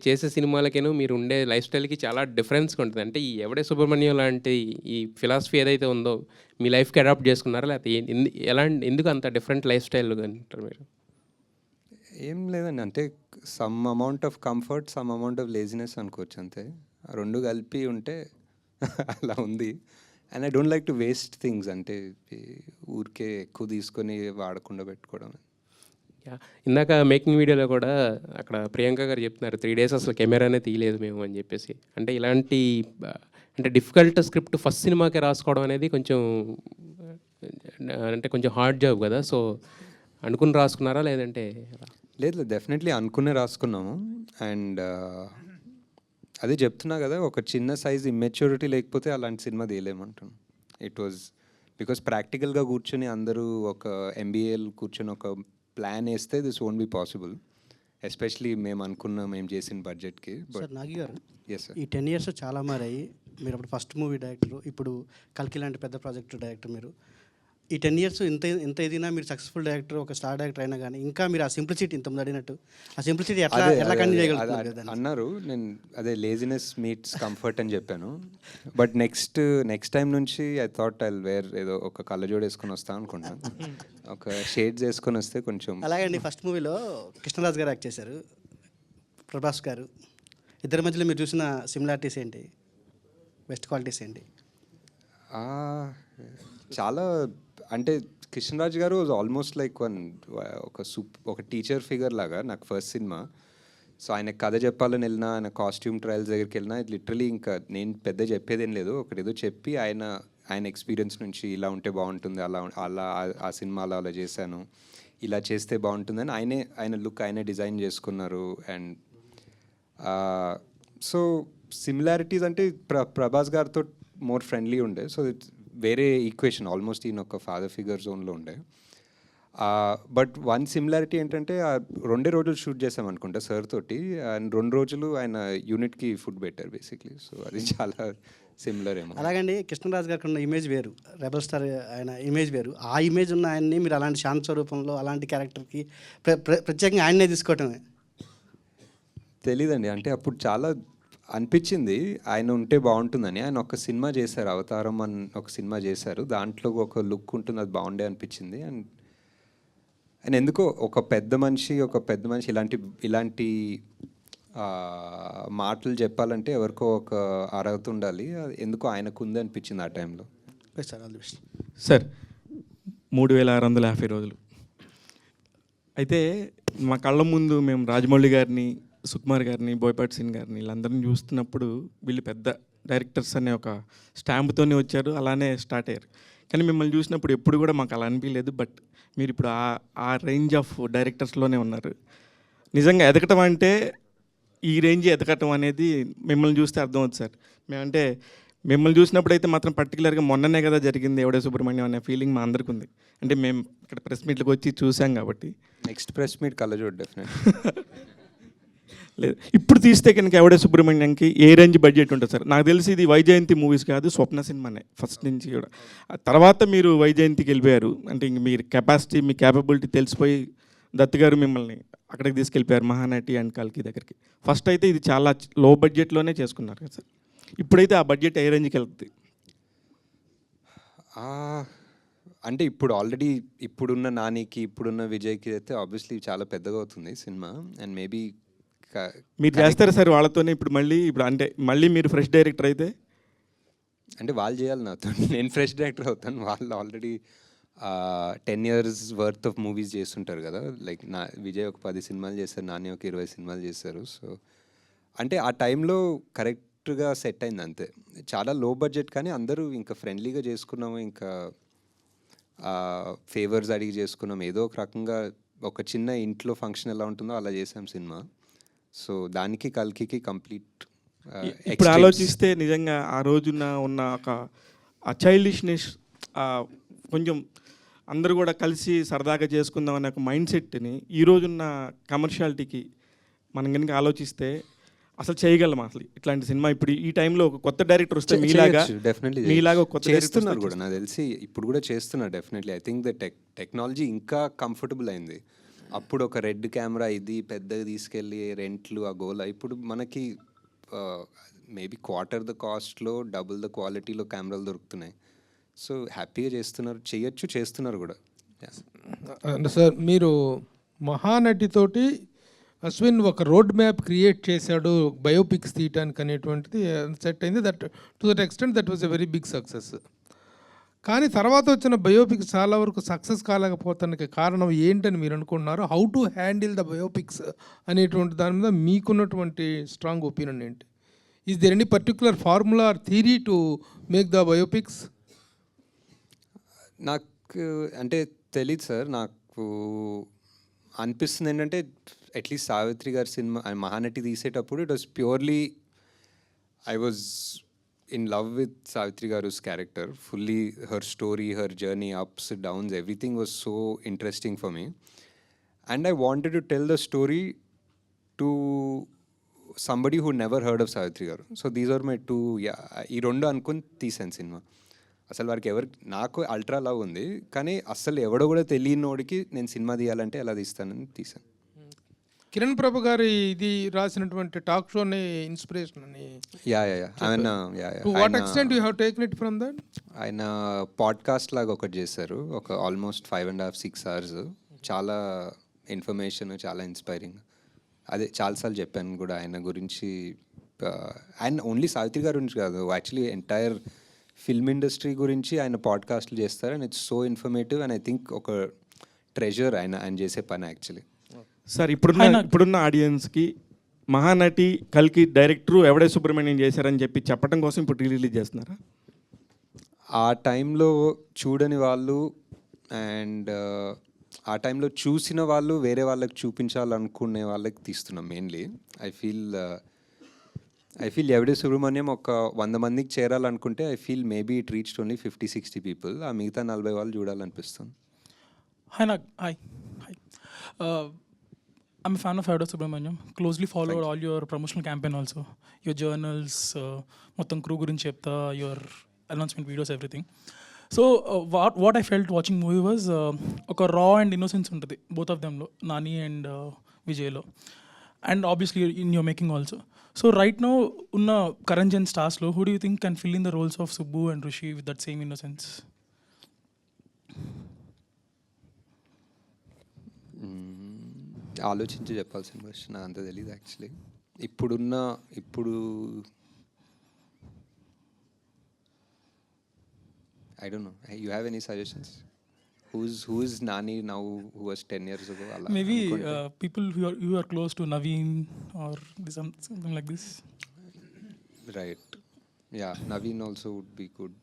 Speaker 14: చేసే సినిమాలకేను మీరు ఉండే లైఫ్ స్టైల్కి చాలా డిఫరెన్స్గా ఉంటుంది. అంటే ఈ ఎవడే సుబ్రహ్మణ్యం లాంటి ఈ ఫిలాసఫీ ఏదైతే ఉందో మీ లైఫ్కి అడాప్ట్ చేసుకున్నారా, లేకపోతే ఎందుకు అంత డిఫరెంట్ లైఫ్ స్టైల్ అంటారు మీరు?
Speaker 3: ఏం లేదండి, అంటే some amount of comfort, some amount of laziness అనుకోవచ్చు అంతే. రెండు కలిపి ఉంటే అలా ఉంది. And I don't like to waste things, అంటే ఊరికే ఎక్కువ తీసుకొని వాడకుండా పెట్టుకోవడం.
Speaker 14: ఇందాక మేకింగ్ వీడియోలో కూడా అక్కడ ప్రియాంక గారు చెప్తున్నారు 3 days అసలు కెమెరానే తీయలేదు మేము అని చెప్పేసి. అంటే ఇలాంటి అంటే డిఫికల్ట్ స్క్రిప్ట్ ఫస్ట్ సినిమాకే రాసుకోవడం అనేది కొంచెం అంటే కొంచెం హార్డ్ జాబ్ కదా. సో అనుకుని రాసుకున్నారా లేదంటే?
Speaker 3: లేదు, డెఫినెట్లీ అనుకునే రాసుకున్నాము. అండ్ అదే చెప్తున్నా కదా, ఒక చిన్న సైజ్ ఇమ్మెచ్యూరిటీ లేకపోతే అలాంటి సినిమా తీయలేమంటున్నాను. ఇట్ వాజ్ బికాస్ ప్రాక్టికల్గా కూర్చొని అందరూ ఒక MBAలు కూర్చొని ఒక ప్లాన్ వేస్తే this won't be possible, especially మేము చేసిన బడ్జెట్కి.
Speaker 15: సార్ నాగి గారు,
Speaker 3: ఎస్ సార్,
Speaker 15: ఈ 10 years చాలా మారాయి. మీరు అప్పుడు ఫస్ట్ మూవీ డైరెక్టర్, ఇప్పుడు కల్కి లాంటి పెద్ద ప్రాజెక్ట్ డైరెక్టర్. మీరు ఈ 10 years ఎంత ఎదిగినా మీరు సక్సెస్ఫుల్ డైరెక్టర్, ఒక స్టార్ డైరెక్టర్ అయినా కానీ ఇంకా మీరు ఆ సింప్లిసిటీ ఇంతకుముందు అడిగినట్టు ఆ సింప్లిసిటీ ఎట్లా కంటిన్యూ చేయగలుగుతారు
Speaker 3: అన్నారు. నేను అదే లేజినెస్ మీట్స్ కంఫర్ట్ అని చెప్పాను. బట్ నెక్స్ట్ టైం నుంచి ఐ థాట్ ఐ వేర్ ఏదో ఒక కళ్ళజోడు వేసుకొని వస్తాను అనుకుంటాను, ఒక షేడ్స్ వేసుకొని వస్తే కొంచెం.
Speaker 15: అలాగండి, ఫస్ట్ మూవీలో కృష్ణరాజు గారు యాక్ట్ చేశారు, ప్రభాస్ గారు. ఇద్దరి మధ్యలో మీరు చూసిన సిమిలారిటీస్ ఏంటి? బెస్ట్ క్వాలిటీస్ ఏంటి?
Speaker 3: చాలా అంటే కృష్ణరాజ్ గారు ఆల్మోస్ట్ లైక్ ఒక టీచర్ ఫిగర్ లాగా నాకు ఫస్ట్ సినిమా. సో ఆయన కథ చెప్పాలని వెళ్ళినా, ఆయన కాస్ట్యూమ్ ట్రయల్స్ దగ్గరికి వెళ్ళినా, లిటరలీ ఇంకా నేను పెద్ద చెప్పేదేం లేదు, ఒకటేదో చెప్పి ఆయన ఎక్స్పీరియన్స్ నుంచి ఇలా ఉంటే బాగుంటుంది, అలా ఆ సినిమాలో అలా చేశాను, ఇలా చేస్తే బాగుంటుందని ఆయన లుక్ ఆయనే డిజైన్ చేసుకున్నారు. అండ్ సో సిమిలారిటీస్ అంటే ప్రభాస్ గారితో మోర్ ఫ్రెండ్లీ ఉండే. సో వేరే ఈక్వేషన్ ఆల్మోస్ట్ ఈయన ఒక ఫాదర్ ఫిగర్ జోన్లో ఉండే. బట్ వన్ సిమిలారిటీ ఏంటంటే 2 రోజులు షూట్ చేసాం అనుకుంటా సార్ తోటి, అండ్ 2 రోజులు ఆయన యూనిట్కి ఫుడ్ పెట్టారు బేసిక్లీ. సో అది చాలా సిమిలర్ ఏమో.
Speaker 15: అలాగండి కృష్ణరాజ్ గారికి ఉన్న ఇమేజ్ వేరు, రెబల్ స్టార్ ఆయన ఇమేజ్ వేరు. ఆ ఇమేజ్ ఉన్న ఆయన్ని మీరు అలాంటి శాంత స్వరూపంలో అలాంటి క్యారెక్టర్కి ప్రత్యేకంగా ఆయన్నే తీసుకోవటమే
Speaker 3: తెలీదండి. అంటే అప్పుడు చాలా అనిపించింది ఆయన ఉంటే బాగుంటుందని. ఆయన ఒక సినిమా చేశారు, అవతారం అని ఒక సినిమా చేశారు, దాంట్లో ఒక లుక్ ఉంటుంది, అది బాగుండే అనిపించింది. అండ్ ఎందుకో ఒక పెద్ద మనిషి ఇలాంటి మాటలు చెప్పాలంటే ఎవరికో ఒక అర్హత ఉండాలి, ఎందుకో ఆయనకు ఉంది అనిపించింది ఆ టైంలో.
Speaker 16: సార్ 3650 రోజులు అయితే మా కళ్ళ ముందు మేము రాజమౌళి గారిని, సుకుమార్ గారిని, బోయపాటి సీన్ గారిని వీళ్ళందరినీ చూస్తున్నప్పుడు వీళ్ళు పెద్ద డైరెక్టర్స్ అనే ఒక స్టాంప్తోనే వచ్చారు, అలానే స్టార్ట్ అయ్యారు. కానీ మిమ్మల్ని చూసినప్పుడు ఎప్పుడు కూడా మాకు అలా అనిపించలేదు. బట్ మీరు ఇప్పుడు ఆ రేంజ్ ఆఫ్ డైరెక్టర్స్లోనే ఉన్నారు. నిజంగా ఎదగటం అంటే ఈ రేంజ్ ఎదగటం అనేది మిమ్మల్ని చూస్తే అర్థమవుతుంది సార్. మేమంటే మిమ్మల్ని చూసినప్పుడు అయితే మాత్రం పర్టికులర్గా మొన్ననే కదా జరిగింది ఎవడే సుబ్రహ్మణ్యం అనే ఫీలింగ్ మా అందరికీ ఉంది. అంటే మేము ఇక్కడ ప్రెస్ మీట్లకు వచ్చి చూసాం కాబట్టి.
Speaker 3: నెక్స్ట్ ప్రెస్ మీట్ కళ్ళజోడు డెఫినెట్
Speaker 16: లేదు, ఇప్పుడు తీస్తే కనుక ఎవడే సుబ్రహ్మణ్యంకి ఏ రేంజ్ బడ్జెట్ ఉంటుంది సార్? నాకు తెలిసి ఇది వైజయంతి మూవీస్ కాదు, స్వప్న సినిమానే ఫస్ట్ నుంచి కూడా. తర్వాత మీరు వైజయంతికి వెళ్ళిపోయారు, అంటే ఇంక మీరు కెపాసిటీ, మీ క్యాపబిలిటీ తెలిసిపోయి దత్ గారు మిమ్మల్ని అక్కడికి తీసుకెళ్ళిపోయారు మహానటి అండ్ కల్కి దగ్గరికి. ఫస్ట్ అయితే ఇది చాలా లో బడ్జెట్లోనే చేసుకున్నారు కదా సార్. ఇప్పుడైతే ఆ బడ్జెట్ ఏ రేంజ్కి వెళ్తుంది?
Speaker 3: అంటే ఇప్పుడు ఆల్రెడీ ఇప్పుడున్న నానికి, ఇప్పుడున్న విజయ్కి అయితే ఆబ్వియస్లీ చాలా పెద్దగా అవుతుంది సినిమా. అండ్ మేబీ
Speaker 16: మీరు చేస్తారు సార్ వాళ్ళతోనే ఇప్పుడు అంటే మళ్ళీ మీరు ఫ్రెష్ డైరెక్టర్ అయితే?
Speaker 3: అంటే వాళ్ళు చేయాలి నాతో, నేను ఫ్రెష్ డైరెక్టర్ అవుతాను. వాళ్ళు already 10 years worth of movies చేస్తుంటారు కదా. లైక్ విజయ్ ఒక 10 సినిమాలు చేశారు, నాని ఒక 20 సినిమాలు చేశారు. సో అంటే ఆ టైంలో కరెక్ట్గా సెట్ అయింది అంతే. చాలా లో బడ్జెట్ కానీ అందరూ ఇంకా ఫ్రెండ్లీగా చేసుకున్నాము, ఇంకా ఫేవర్స్ అడిగి చేసుకున్నాం. ఏదో ఒక రకంగా ఒక చిన్న ఇంట్లో ఫంక్షన్ ఎలా ఉంటుందో అలా చేసాం సినిమా. సో దానికి కల్కి కంప్లీట్.
Speaker 16: ఇప్పుడు ఆలోచిస్తే నిజంగా ఆ రోజున ఉన్న ఒక చైల్డిష్నెస్, కొంచెం అందరూ కూడా కలిసి సరదాగా చేసుకుందాం అనే ఒక మైండ్ సెట్ని ఈ రోజున్న కమర్షియాలిటీకి మనం కనుక ఆలోచిస్తే అసలు చేయగలం అసలు ఇట్లాంటి సినిమా? ఇప్పుడు ఈ టైంలో ఒక కొత్త డైరెక్టర్ వస్తే మీలాగా కొత్త
Speaker 3: చేస్తున్నారు కూడా, నాకు తెలిసి ఇప్పుడు కూడా చేస్తున్నారు definitely. I think the technology ఇంకా కంఫర్టబుల్ అయింది. అప్పుడు ఒక రెడ్ కెమెరా ఇది పెద్దగా తీసుకెళ్ళి రెంట్లు ఆ గోల, ఇప్పుడు మనకి మేబీ క్వార్టర్ ద కాస్ట్లో డబుల్ ద క్వాలిటీలో కెమెరాలు దొరుకుతున్నాయి. సో హ్యాపీగా చేస్తున్నారు కూడా.
Speaker 4: సార్ మీరు మహానటితోటి అశ్విన్ ఒక రోడ్ మ్యాప్ క్రియేట్ చేశాడు బయోపిక్స్ తీయటానికి అనేటువంటిది సెట్ అయింది. That to that extent that was a very big success. కానీ తర్వాత వచ్చిన బయోపిక్స్ చాలా వరకు సక్సెస్ కాలేకపోతానికి కారణం ఏంటని మీరు అనుకుంటున్నారు? How to handle the biopics అనేటువంటి దాని మీద మీకున్నటువంటి స్ట్రాంగ్ ఒపీనియన్ ఏంటి? Is there any particular formula or theory to make the biopics?
Speaker 3: నాకు అంటే తెలియదు సార్. నాకు అనిపిస్తుంది ఏంటంటే అట్లీస్ట్ సావిత్రి గారి సినిమా మహానటి తీసేటప్పుడు it was purely I was in love with Savitri Garu's character, fully her story, her journey, ups, downs, everything was so interesting for me. And I wanted to tell the story to somebody who never heard of Savitri Garu. So these are my two, ఈ రెండు అనుకుని తీసాను cinema. అసలు వారికి నాకు ultra love ఉంది, కానీ అసలు ఎవడో కూడా తెలియనోడికి నేను సినిమా తీయాలంటే ఎలా తీస్తానని తీసాను.
Speaker 4: కిరణ్ ప్రభు గారి ఇది రాసినటువంటి టాక్ షోని ఇన్స్పిరేషన్ అని. What extent you have taken it from that?
Speaker 3: ఆయన పాడ్కాస్ట్ లాగా ఒకటి చేశారు, ఒక ఆల్మోస్ట్ 5.5-6 hours. చాలా ఇన్ఫర్మేషన్, చాలా ఇన్స్పైరింగ్. అదే చాలాసార్లు చెప్పాను కూడా ఆయన గురించి అండ్ ఓన్లీ సావిత్రి గారి గురించి కాదు, యాక్చువల్లీ ఎంటైర్ ఫిల్మ్ ఇండస్ట్రీ గురించి ఆయన పాడ్కాస్ట్లు చేస్తారు. And it's so informative and I think ఒక ట్రెజర్ ఆయన చేసే పని యాక్చువల్లీ.
Speaker 16: సార్ ఇప్పుడున్న ఆడియన్స్కి మహానటి కల్కి డైరెక్టరు ఎవడే సుబ్రహ్మణ్యం చేశారని చెప్పి చెప్పడం కోసం ఇప్పుడు రిలీజ్ చేస్తున్నారా?
Speaker 3: ఆ టైంలో చూడని వాళ్ళు అండ్ ఆ టైంలో చూసిన వాళ్ళు వేరే వాళ్ళకి చూపించాలనుకునే వాళ్ళకి తీస్తున్నాం మెయిన్లీ. ఐ ఫీల్ ఎవడే సుబ్రహ్మణ్యం ఒక 100 మందికి చేరాలనుకుంటే I feel maybe it reached only 50-60 people. ఆ మిగతా 40 వాళ్ళు చూడాలనిపిస్తుంది.
Speaker 17: Hi. I'm a fan of Evade Subramaniam. Closely followed all your promotional campaign also. Your journals, మొత్తం crew గురించి చెప్తా, your announcement videos, everything. So what I felt watching movie was ఒక raw and innocence ఉంటుంది both of them లో, Nani and విజయ్లో, and obviously in your making also. So right now ఉన్న current gen stars లో who do you think can fill in the roles of Subbu and Rishi with that same innocence?
Speaker 3: ఆలోచించి చెప్పాల్సిన question, నాకు అంత తెలియదు actually. ఇప్పుడు I don't know. You have any suggestions? Who is Nani now who was 10 years ago?
Speaker 17: Maybe people who are close to Naveen or something like this.
Speaker 3: Right. Yeah, Naveen also would be good.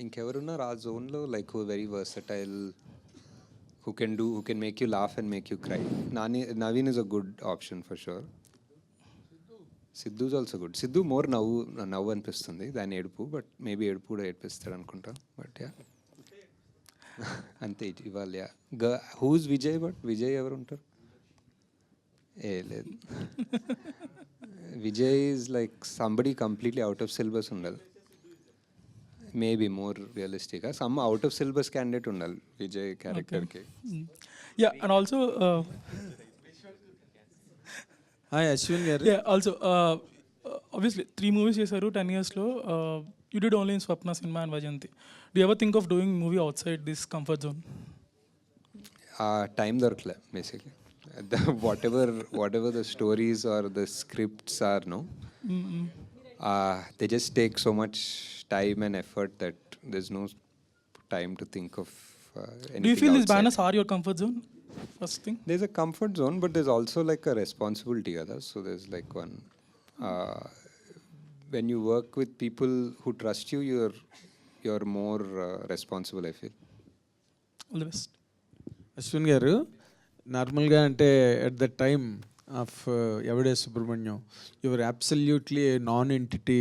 Speaker 3: ఇంకెవరున్నారు ఆ జోన్లో like who very versatile, who can make you laugh and make you cry? Naveen is a good option for sure. Sidhu is also good. Sidhu more నవ్వు అనిపిస్తుంది దాని ఏడుపు, but maybe ఏడుపు కూడా ఏడిపిస్తాడు అనుకుంటా. బట్ యా అంతే ఇవాళ. హూజ్ విజయ్? బట్ విజయ్ ఎవరు ఉంటారు? లేదు, Vijay is like somebody completely out of syllabus ఉండాలి. మేబీ మోర్ రియలిస్టిక్గా some out of syllabus candidate ఉండాలి విజయ్ క్యారెక్టర్కి.
Speaker 17: Yeah, and also
Speaker 1: hi Ashwin గారు.
Speaker 17: యా, ఆల్సో obviously 3 movies చేశారు 10 yearsలో. You did only in Swapna Cinema and Vajanti. Do you ever think of doing movie outside this comfort zone?
Speaker 3: Time దొరకలే basically. whatever the stories or the scripts are, no, they just take so much time and effort that there's no time to think of anything.
Speaker 17: Do you feel
Speaker 3: outside.
Speaker 17: these banners are your comfort zone? First thing,
Speaker 3: There's a comfort zone, but there's also like a responsibility, so there's like one when you work with people who trust you, you're more responsible, I feel.
Speaker 17: all the best.
Speaker 1: Ashwin గారు, నార్మల్గా అంటే at the time of Yevade Subramanyam, your absolutely a non entity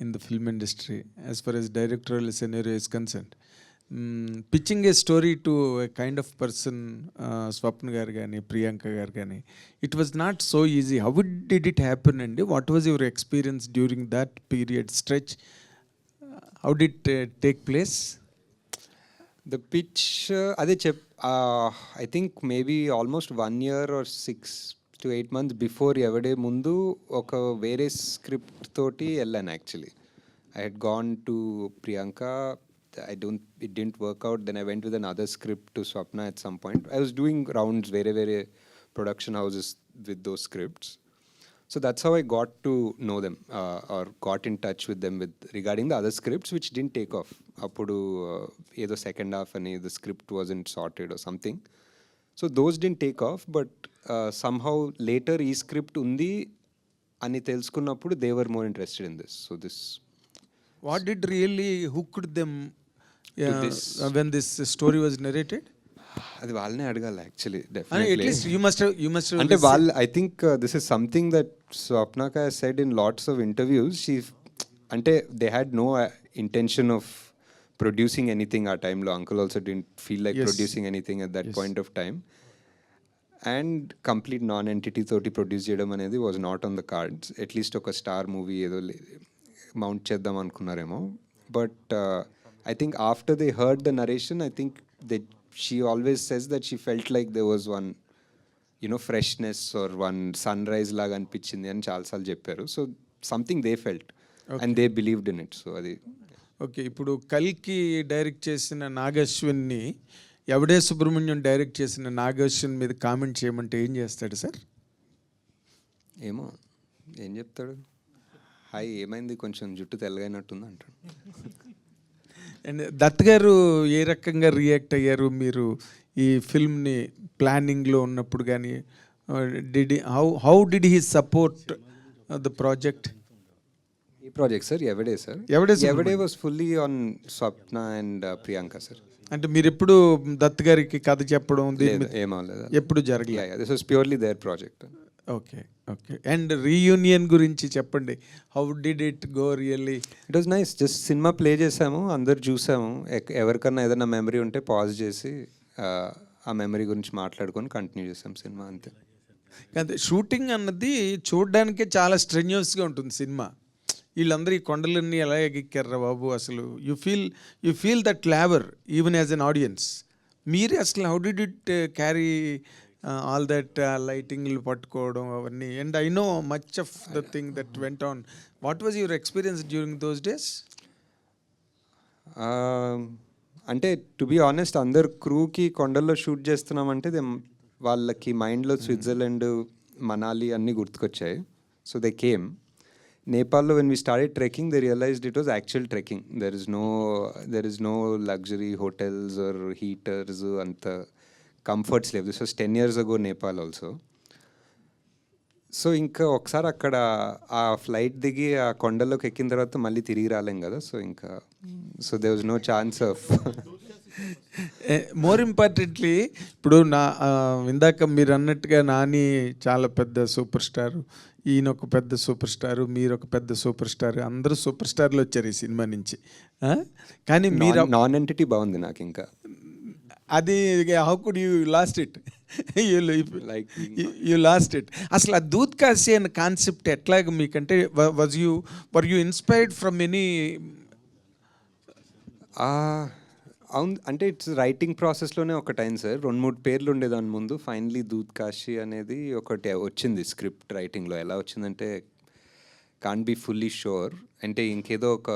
Speaker 1: in the film industry as far as directorial scenario is concerned. Pitching a story to a kind of person, Swapna గారు కానీ ప్రియాంక గారు కానీ, it was not so easy. How did it happen అండి? What was your experience during that period stretch? How did take place?
Speaker 3: The pitch, అదే I think maybe almost 1 year or 6 to 8 months before ఎవడే ముందు ఒక వేరే script తోటి వెళ్ళాను actually. I had gone to Priyanka, it didn't work out. Then I went with another script to Swapna at some point. I was doing rounds very production houses with those scripts. So that's how I got to know them or got in touch with them regarding the other scripts which didn't take off. Appudu edo second half ani the script wasn't sorted or something. So those didn't take off, but somehow later ee script undi ani telusukunnappudu they were more interested in this. So this,
Speaker 1: What did really hooked them
Speaker 3: this?
Speaker 1: When this story was narrated?
Speaker 3: అది వాళ్ళనే అడగాలి actually. Definitely
Speaker 1: at least you must
Speaker 3: అంటే వాళ్ళు, I think this is something that Swapna has said in lots of interviews. She అంటే they had no intention of producing anything ఆ టైంలో. Uncle also didn't feel like producing anything at that point of time. And complete non entity తోటి produce చేయడం అనేది was not on the cards. At least ఒక star movie ఏదో mount చేద్దాం అనుకున్నారేమో. But I think after they heard the narration, I think she always says that she felt like there was one, freshness or one sunrise laga anpichindi ani chaala saal chepparu. So something they felt and they believed in it. So adi
Speaker 1: okay. ఇప్పుడు కల్కి direct చేసిన నాగశ్విన్ని ఎవడే Subrahmanyam direct చేసిన నాగశ్విన్ మీద comment చేయమంటే ఏం చేస్తాడు sir?
Speaker 3: ఏమో ఏం చెప్తాడు, హాయ్ ఏమైంది కొంచెం జుట్టు తెల్లగైనట్టుంది అంటాడు.
Speaker 1: అండ్ దత్ గారు ఏ రకంగా రియాక్ట్ అయ్యారు మీరు ఈ ఫిల్మ్ని ప్లానింగ్లో ఉన్నప్పుడు కానీ? How did he support the project?
Speaker 3: ఈ project sir Yevade sir, Yevade was fully on Swapna and Priyanka sir.
Speaker 1: అంటే మీరు ఎప్పుడు దత్ గారికి కథ చెప్పడం
Speaker 3: ఏమవలేదు,
Speaker 1: ఎప్పుడు జరగలేదు?
Speaker 3: This was purely their project.
Speaker 1: Okay okay. And reunion గురించి చెప్పండి, how did it go really?
Speaker 3: It was nice, just సినిమా ప్లే చేసాము, అందరు చూసాము, ఎవరికన్నా ఏదైనా మెమరీ ఉంటే పాజ్ చేసి ఆ మెమరీ గురించి మాట్లాడుకొని కంటిన్యూ చేసాం సినిమా, అంతే.
Speaker 1: కాదు, షూటింగ్ అన్నది చూడడానికే చాలా స్ట్రెన్యూస్గా ఉంటుంది సినిమా. వీళ్ళందరూ ఈ కొండలన్నీ ఎలా ఎక్కారా బాబు అసలు. You feel that labour even as an audience. మీరే అసలు how did it carry all that లైటింగ్లు పట్టుకోవడం అవన్నీ? And I know much of the thing that went on. What was your experience during those days?
Speaker 3: అంటే to be honest, అందరు క్రూకి కొండల్లో shoot చేస్తున్నామంటే వాళ్ళకి మైండ్లో స్విట్జర్లాండ్, మనాలి అన్నీ గుర్తుకొచ్చాయి. So they came. నేపాల్లో when we started trekking, they realized it was actual trekking. There is no luxury hotels or heaters, అంత కంఫర్ట్స్ లేవు. This was 10 years ago Nepal also. So ఇంకా ఒకసారి అక్కడ ఆ ఫ్లైట్ దిగి ఆ కొండలోకి ఎక్కిన తర్వాత మళ్ళీ తిరిగి రాలేం కదా. సో ఇంకా there was no chance of.
Speaker 1: More importantly, ఇప్పుడు ఇందాక మీరు అన్నట్టుగా నాని చాలా పెద్ద సూపర్ స్టార్, ఈయన ఒక పెద్ద సూపర్ స్టారు, మీరు ఒక పెద్ద సూపర్ స్టార్, అందరూ సూపర్ స్టార్లు వచ్చారు ఈ సినిమా నుంచి. కానీ మీరు
Speaker 3: నాన్ ఎంటిటీ బాగుంది నాకు ఇంకా.
Speaker 1: అది how could you lost it? You lost it. అసలు ఆ దూద్ కాశీ అనే కాన్సెప్ట్ ఎట్లాగ మీకంటే were you inspired from any?
Speaker 3: అవును, అంటే ఇట్స్ రైటింగ్ ప్రాసెస్లోనే ఒకటి అయింది సార్. 2-3 పేర్లు ఉండేదాని ముందు. ఫైనలీ దూద్ కాశీ అనేది ఒకటి వచ్చింది స్క్రిప్ట్ రైటింగ్లో. ఎలా వచ్చిందంటే కాంట్ బీ ఫుల్లీ షూర్, అంటే ఇంకేదో ఒక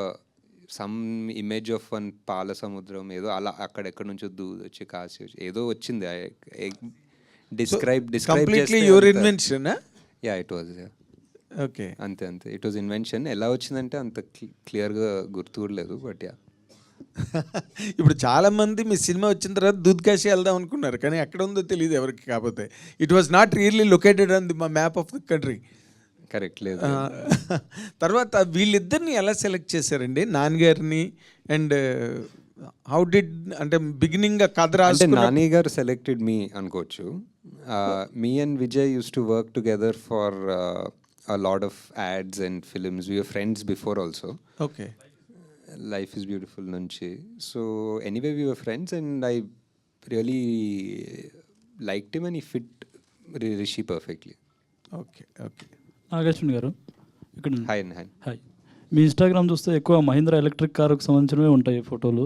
Speaker 3: సమ్ ఇమేజ్ ఆఫ్ వన్ పాల సముద్రం ఏదో అలా అక్కడెక్కడ నుంచో దూద్ వచ్చి కాశీ వచ్చి ఏదో వచ్చింది. Describe
Speaker 1: your invention?
Speaker 3: Yeah, it was.
Speaker 1: Okay,
Speaker 3: అంతే ఇట్ వాజ్ ఇన్వెన్షన్. ఎలా వచ్చిందంటే అంత క్లియర్గా గుర్తులేదు, బట్ యా.
Speaker 1: ఇప్పుడు చాలామంది మీ సినిమా వచ్చిన తర్వాత దూద్ కాశీ వెళ్దాం అనుకున్నారు, కానీ ఎక్కడ ఉందో తెలియదు ఎవరికి. కాకపోతే it was not really located on the map of the country.
Speaker 3: Correct లేదు.
Speaker 1: తర్వాత వీళ్ళిద్దరిని ఎలా సెలెక్ట్ చేశారండి, నాన్నగారిని? అండ్ హౌ డిడ్, అంటే బిగినింగ్ కథ రాసి
Speaker 3: నాని గారు సెలెక్టెడ్ మీ అనుకోవచ్చు. Me and Vijay use to work together for a lot of ads and films. We were friends before also.
Speaker 1: Okay.
Speaker 3: Life is Beautiful nunchi. So anyway, we were friends and I really liked him and he fit Rishi perfectly.
Speaker 1: Okay, okay.
Speaker 18: Nageswari garu ఇక్కడ.
Speaker 3: Hi.
Speaker 18: మీ Instagram చూస్తే ఎక్కువ Mahindra electric కారుకు సంబంధించినవే ఉంటాయి ఫోటోలు.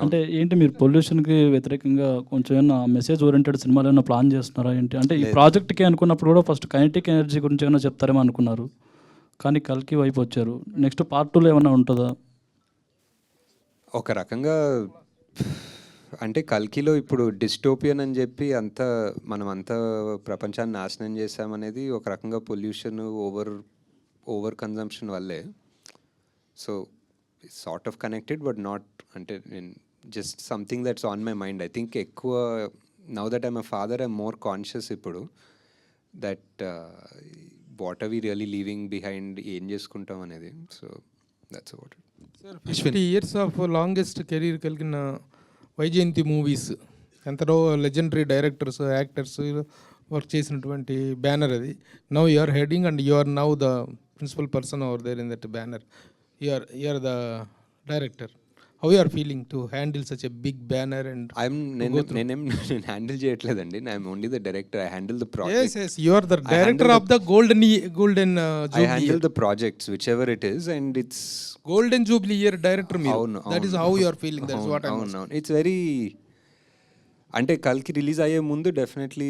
Speaker 18: అంటే ఏంటి మీరు పొల్యూషన్కి వ్యతిరేకంగా కొంచెం ఏమైనా మెసేజ్ ఓరియంటెడ్ సినిమాలు ఏమైనా ప్లాన్ చేస్తున్నారా ఏంటి? అంటే ఈ ప్రాజెక్ట్కి అనుకున్నప్పుడు కూడా ఫస్ట్ కైనెటిక్ ఎనర్జీ గురించి ఏమైనా చెప్తారేమో అనుకున్నారు, కానీ కల్కి వైపు వచ్చారు. నెక్స్ట్ పార్ట్ 2లో ఏమైనా ఉంటుందా?
Speaker 3: ఒక రకంగా అంటే కల్కిలో ఇప్పుడు డిస్టోపియన్ అని చెప్పి మనం అంతా ప్రపంచాన్ని నాశనం చేసామనేది ఒక రకంగా పొల్యూషన్, ఓవర్ కన్జంప్షన్ వల్లే. So sort of connected but not, అంటే just something that's on my mind. I think ఎక్కువ now that I'm a father I'm more conscious ఇప్పుడు that what are we really leaving behind, ఏం చేసుకుంటాం అనేది. So that's what.
Speaker 4: 50 years of longest career కలిగిన Vyjayanthi movies, ఎంతలో legendary directors, actors work చేసినటువంటి banner అది. Now you are heading and you are now the principal person over there in that banner. You are the director. How you are feeling to handle such a big banner? And
Speaker 3: నేను handle చేయట్లేదండి. I'm only the director. I handle the project.
Speaker 4: Yes, you are the director of the golden Jubilee.
Speaker 3: I handle the projects, whichever it is, and it's
Speaker 4: golden Jubilee year director మీరు. That is how you are feeling. That's what I know.
Speaker 3: It's very, అంటే కల్కి release అయ్యే ముందు definitely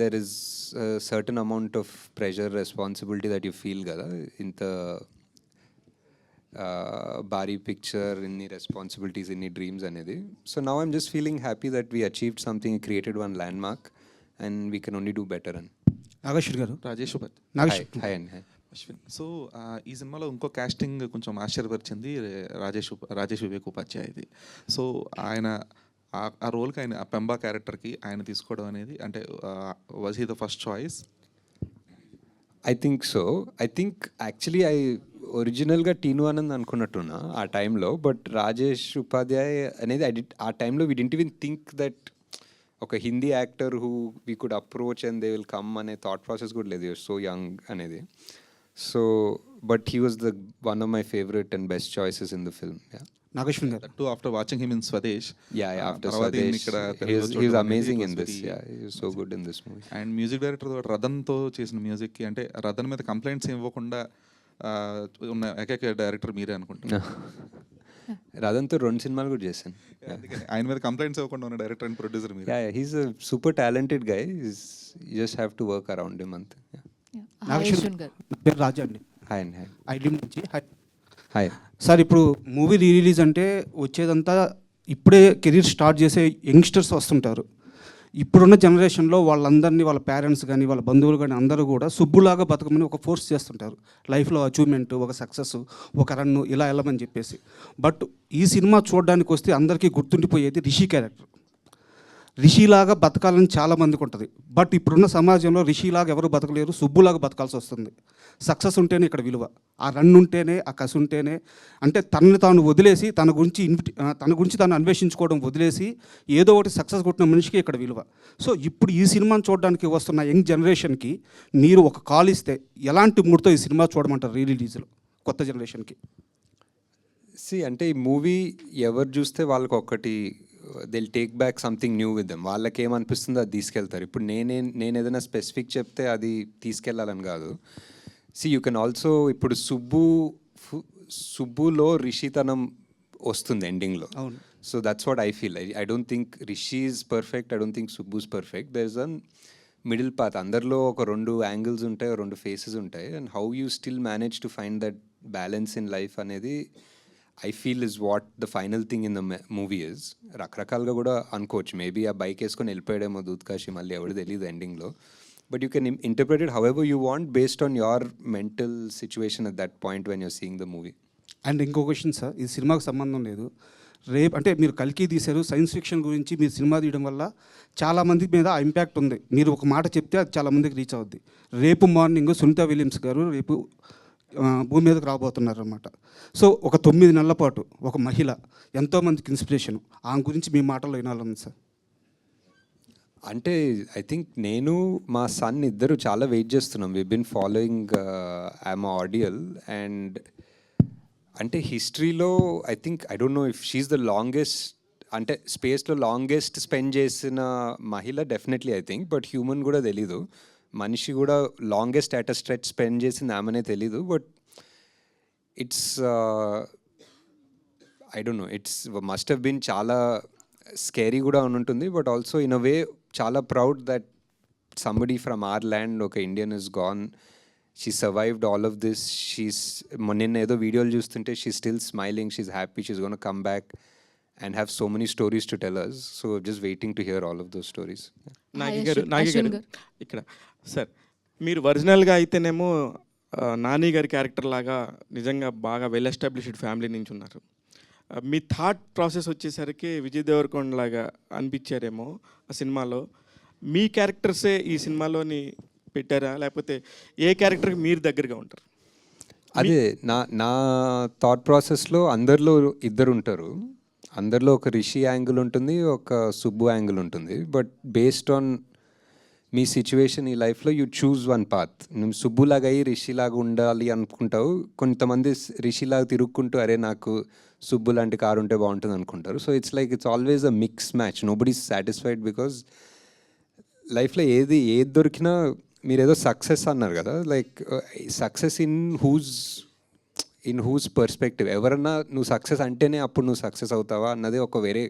Speaker 3: there is a certain amount of pressure, responsibility that you feel కదా. ఇంత భారీ picture, ఇన్ని responsibilities, ఇన్ని డ్రీమ్స్ అనేది. So now I'm just feeling happy that we achieved something, created one land mark and we can only do better. అని
Speaker 19: నాగేశ్వర్ గారు,
Speaker 3: Rajesh
Speaker 19: Nageshwar,
Speaker 3: hi అండి.
Speaker 19: Ashwin, so ఈ సినిమాలో ఇంకో కాస్టింగ్ కొంచెం ఆశ్చర్యపరిచింది రాజేష్ వివేక్ ఉపాధ్యాయది. సో ఆయన ఆ రోల్కి ఆయన ఆ పెంబా క్యారెక్టర్కి ఆయన తీసుకోవడం అనేది అంటే was he the first choice?
Speaker 3: I think so. I think actually ఒరిజినల్గా టీను ఆనంద్ అనుకున్నట్టున్నా ఆ టైంలో, బట్ రాజేష్ ఉపాధ్యాయ్ అనేది ఆ టైంలో we didn't even think that ఒక Hindi actor who we could approach and they will come అనే థాట్ ప్రాసెస్ కూడా లేదు, సో యంగ్ అనేది. So but he was the one of my favourite and best choices in the film.
Speaker 19: Nageshwan garu to after watching him in Swades,
Speaker 3: after Swadesh, he is amazing in this. He is so good in this movie.
Speaker 19: And music director రతన్తో చేసిన మ్యూజిక్కి అంటే రతన్ మీద complaints ఇవ్వకుండా ఉన్న ఏకైక director మీరే అనుకుంటున్నా.
Speaker 3: రతన్తో 2 సినిమాలు కూడా చేశాను.
Speaker 19: ఆయన మీద కంప్లైంట్స్ ఇవ్వకుండా ఉన్న డైరెక్టర్ అండ్ ప్రొడ్యూసర్ మీరు.
Speaker 3: He's a super talented guy. You just have to work around him అంతే.
Speaker 20: నాగేశ్వరన్ గారు, నా పేరు రాజా అండి.
Speaker 3: హాయ్ అండి.
Speaker 20: ఐడి నుంచి
Speaker 3: హాయ్
Speaker 20: సార్. ఇప్పుడు మూవీ రీ రిలీజ్ అంటే వచ్చేదంతా ఇప్పుడే కెరీర్ స్టార్ట్ చేసే యంగ్స్టర్స్ వస్తుంటారు. ఇప్పుడున్న జనరేషన్లో వాళ్ళందరినీ వాళ్ళ పేరెంట్స్ కానీ వాళ్ళ బంధువులు కానీ అందరూ కూడా సుబ్బులాగా బతకమని ఒక ఫోర్స్ చేస్తుంటారు. లైఫ్లో అచీవ్మెంట్, ఒక సక్సెస్, ఒక రన్ను ఇలా వెళ్ళమని చెప్పేసి. బట్ ఈ సినిమా చూడడానికి వస్తే అందరికీ గుర్తుండిపోయేది రిషి క్యారెక్టర్. రిషిలాగా బతకాలని చాలామందికి ఉంటుంది. బట్ ఇప్పుడున్న సమాజంలో రిషిలాగా ఎవరు బతకలేరు, సుబ్బులాగా బతకాల్సి వస్తుంది. సక్సెస్ ఉంటేనే ఇక్కడ విలువ, ఆ రన్ ఉంటేనే, ఆ కసి ఉంటేనే. అంటే తనని తాను వదిలేసి తన గురించి తాను అన్వేషించుకోవడం వదిలేసి ఏదో ఒకటి సక్సెస్ కొట్టిన మనిషికి ఇక్కడ విలువ. సో ఇప్పుడు ఈ సినిమాని చూడడానికి వస్తున్న యంగ్ జనరేషన్కి మీరు ఒక కాల్ ఇస్తే ఎలాంటి మూడ్తో ఈ సినిమా చూడమంటారు రీ రిలీజ్లో కొత్త జనరేషన్కి?
Speaker 3: అంటే ఈ మూవీ ఎవరు చూస్తే వాళ్ళకి ఒకటి they'll take back something new with them. వాళ్ళకి ఏమనిపిస్తుందో అది తీసుకెళ్తారు. ఇప్పుడు నేను ఏదైనా స్పెసిఫిక్ చెప్తే అది తీసుకెళ్ళాలని కాదు. యూ కెన్ ఆల్సో ఇప్పుడు సుబ్బులో రిషితనం వస్తుంది ఎండింగ్లో. So that's what I feel. I don't think Rishi is perfect, I don't think Subbu's perfect. There is an middle path. అందరిలో ఒక 2 యాంగిల్స్ ఉంటాయి, 2 ఫేసెస్ ఉంటాయి. And how you still manage to find that balance in life అనేది I feel is what the final thing in the movie is. రకరకాలుగా కూడా అనుకోవచ్చు. Maybe ఆ bike వేసుకొని వెళ్ళిపోయాడేమో దూత్కాశి, మళ్ళీ ఎవరు తెలియదు ఎండింగ్లో. But you can interpret it however you want based on your mental situation at that point when you're seeing the movie.
Speaker 20: And ఇంకో క్వశ్చన్ సార్, ఇది సినిమాకు సంబంధం లేదు. రేపు అంటే మీరు కల్కి తీశారు, సైన్స్ ఫిక్షన్ గురించి మీరు సినిమా తీయడం వల్ల చాలామంది మీద ఆ ఇంపాక్ట్ ఉంది. మీరు ఒక మాట చెప్తే అది చాలామందికి రీచ్ అవుద్ది. రేపు మార్నింగ్ సునీత విలియమ్స్ గారు రేపు భూమి మీదకి రాబోతున్నారు అనమాట. సో ఒక 9 నెలల పాటు ఒక మహిళ ఎంతోమందికి ఇన్స్పిరేషన్. ఆమె గురించి మీ మాటల్లో వినాలని సార్.
Speaker 3: అంటే ఐ థింక్ నేను మా సన్ ఇద్దరు చాలా వెయిట్ చేస్తున్నాం. We been following I'm ideal. And అంటే హిస్టరీలో I think I don't know if she's the longest, అంటే స్పేస్లో లాంగెస్ట్ స్పెండ్ చేసిన మహిళ definitely I think. But human కూడా తెలీదు, మనిషి కూడా longest at a stretch spend చేసింది ఆమెనే తెలీదు. But it's I don't know, it's must have been చాలా స్కేరీ కూడా ఉంటుంది. But also in a way చాలా proud that somebody from our land, ఒక Indian is gone, she survived all of this. నిన్న ఏదో వీడియోలు చూస్తుంటే she still smiling, she's happy, she's gonna come back and have so many stories to tell us. So just waiting to hear all of those stories.
Speaker 16: Nagi గారు ఇక్కడ sir, మీరు ఒరిజినల్గా అయితేనేమో నాని గారి క్యారెక్టర్ లాగా నిజంగా బాగా వెల్ ఎస్టాబ్లిష్డ్ ఫ్యామిలీ నుంచి ఉన్నారు. మీ థాట్ ప్రాసెస్ వచ్చేసరికి విజయ్ దేవరకొండ లాగా అనిపించారేమో ఆ సినిమాలో. మీ క్యారెక్టర్సే ఈ సినిమాలోని పెట్టారా, లేకపోతే ఏ క్యారెక్టర్కి మీరు దగ్గరగా ఉంటారు?
Speaker 3: అదే నా థాట్ ప్రాసెస్లో అందరిలో ఇద్దరు ఉంటారు. అందరిలో ఒక రిషి యాంగిల్ ఉంటుంది, ఒక సుబ్బు యాంగిల్ ఉంటుంది. But based on me situation ఈ లైఫ్లో యూ చూజ్ వన్ పాత్. నువ్వు సుబ్బులాగా అయ్యి రిషిలాగా ఉండాలి అనుకుంటావు. కొంతమంది రిషిలాగా తిరుక్కుంటూ అరే నాకు సుబ్బు లాంటి కారు ఉంటే బాగుంటుంది అనుకుంటారు. So it's always a mix match. Nobody is satisfied because లైఫ్లో ఏది దొరికినా మీరు ఏదో సక్సెస్ అన్నారు కదా, like success in whose perspective. ఎవరన్నా నువ్వు సక్సెస్ అంటేనే అప్పుడు నువ్వు సక్సెస్ అవుతావా అన్నది ఒక వేరే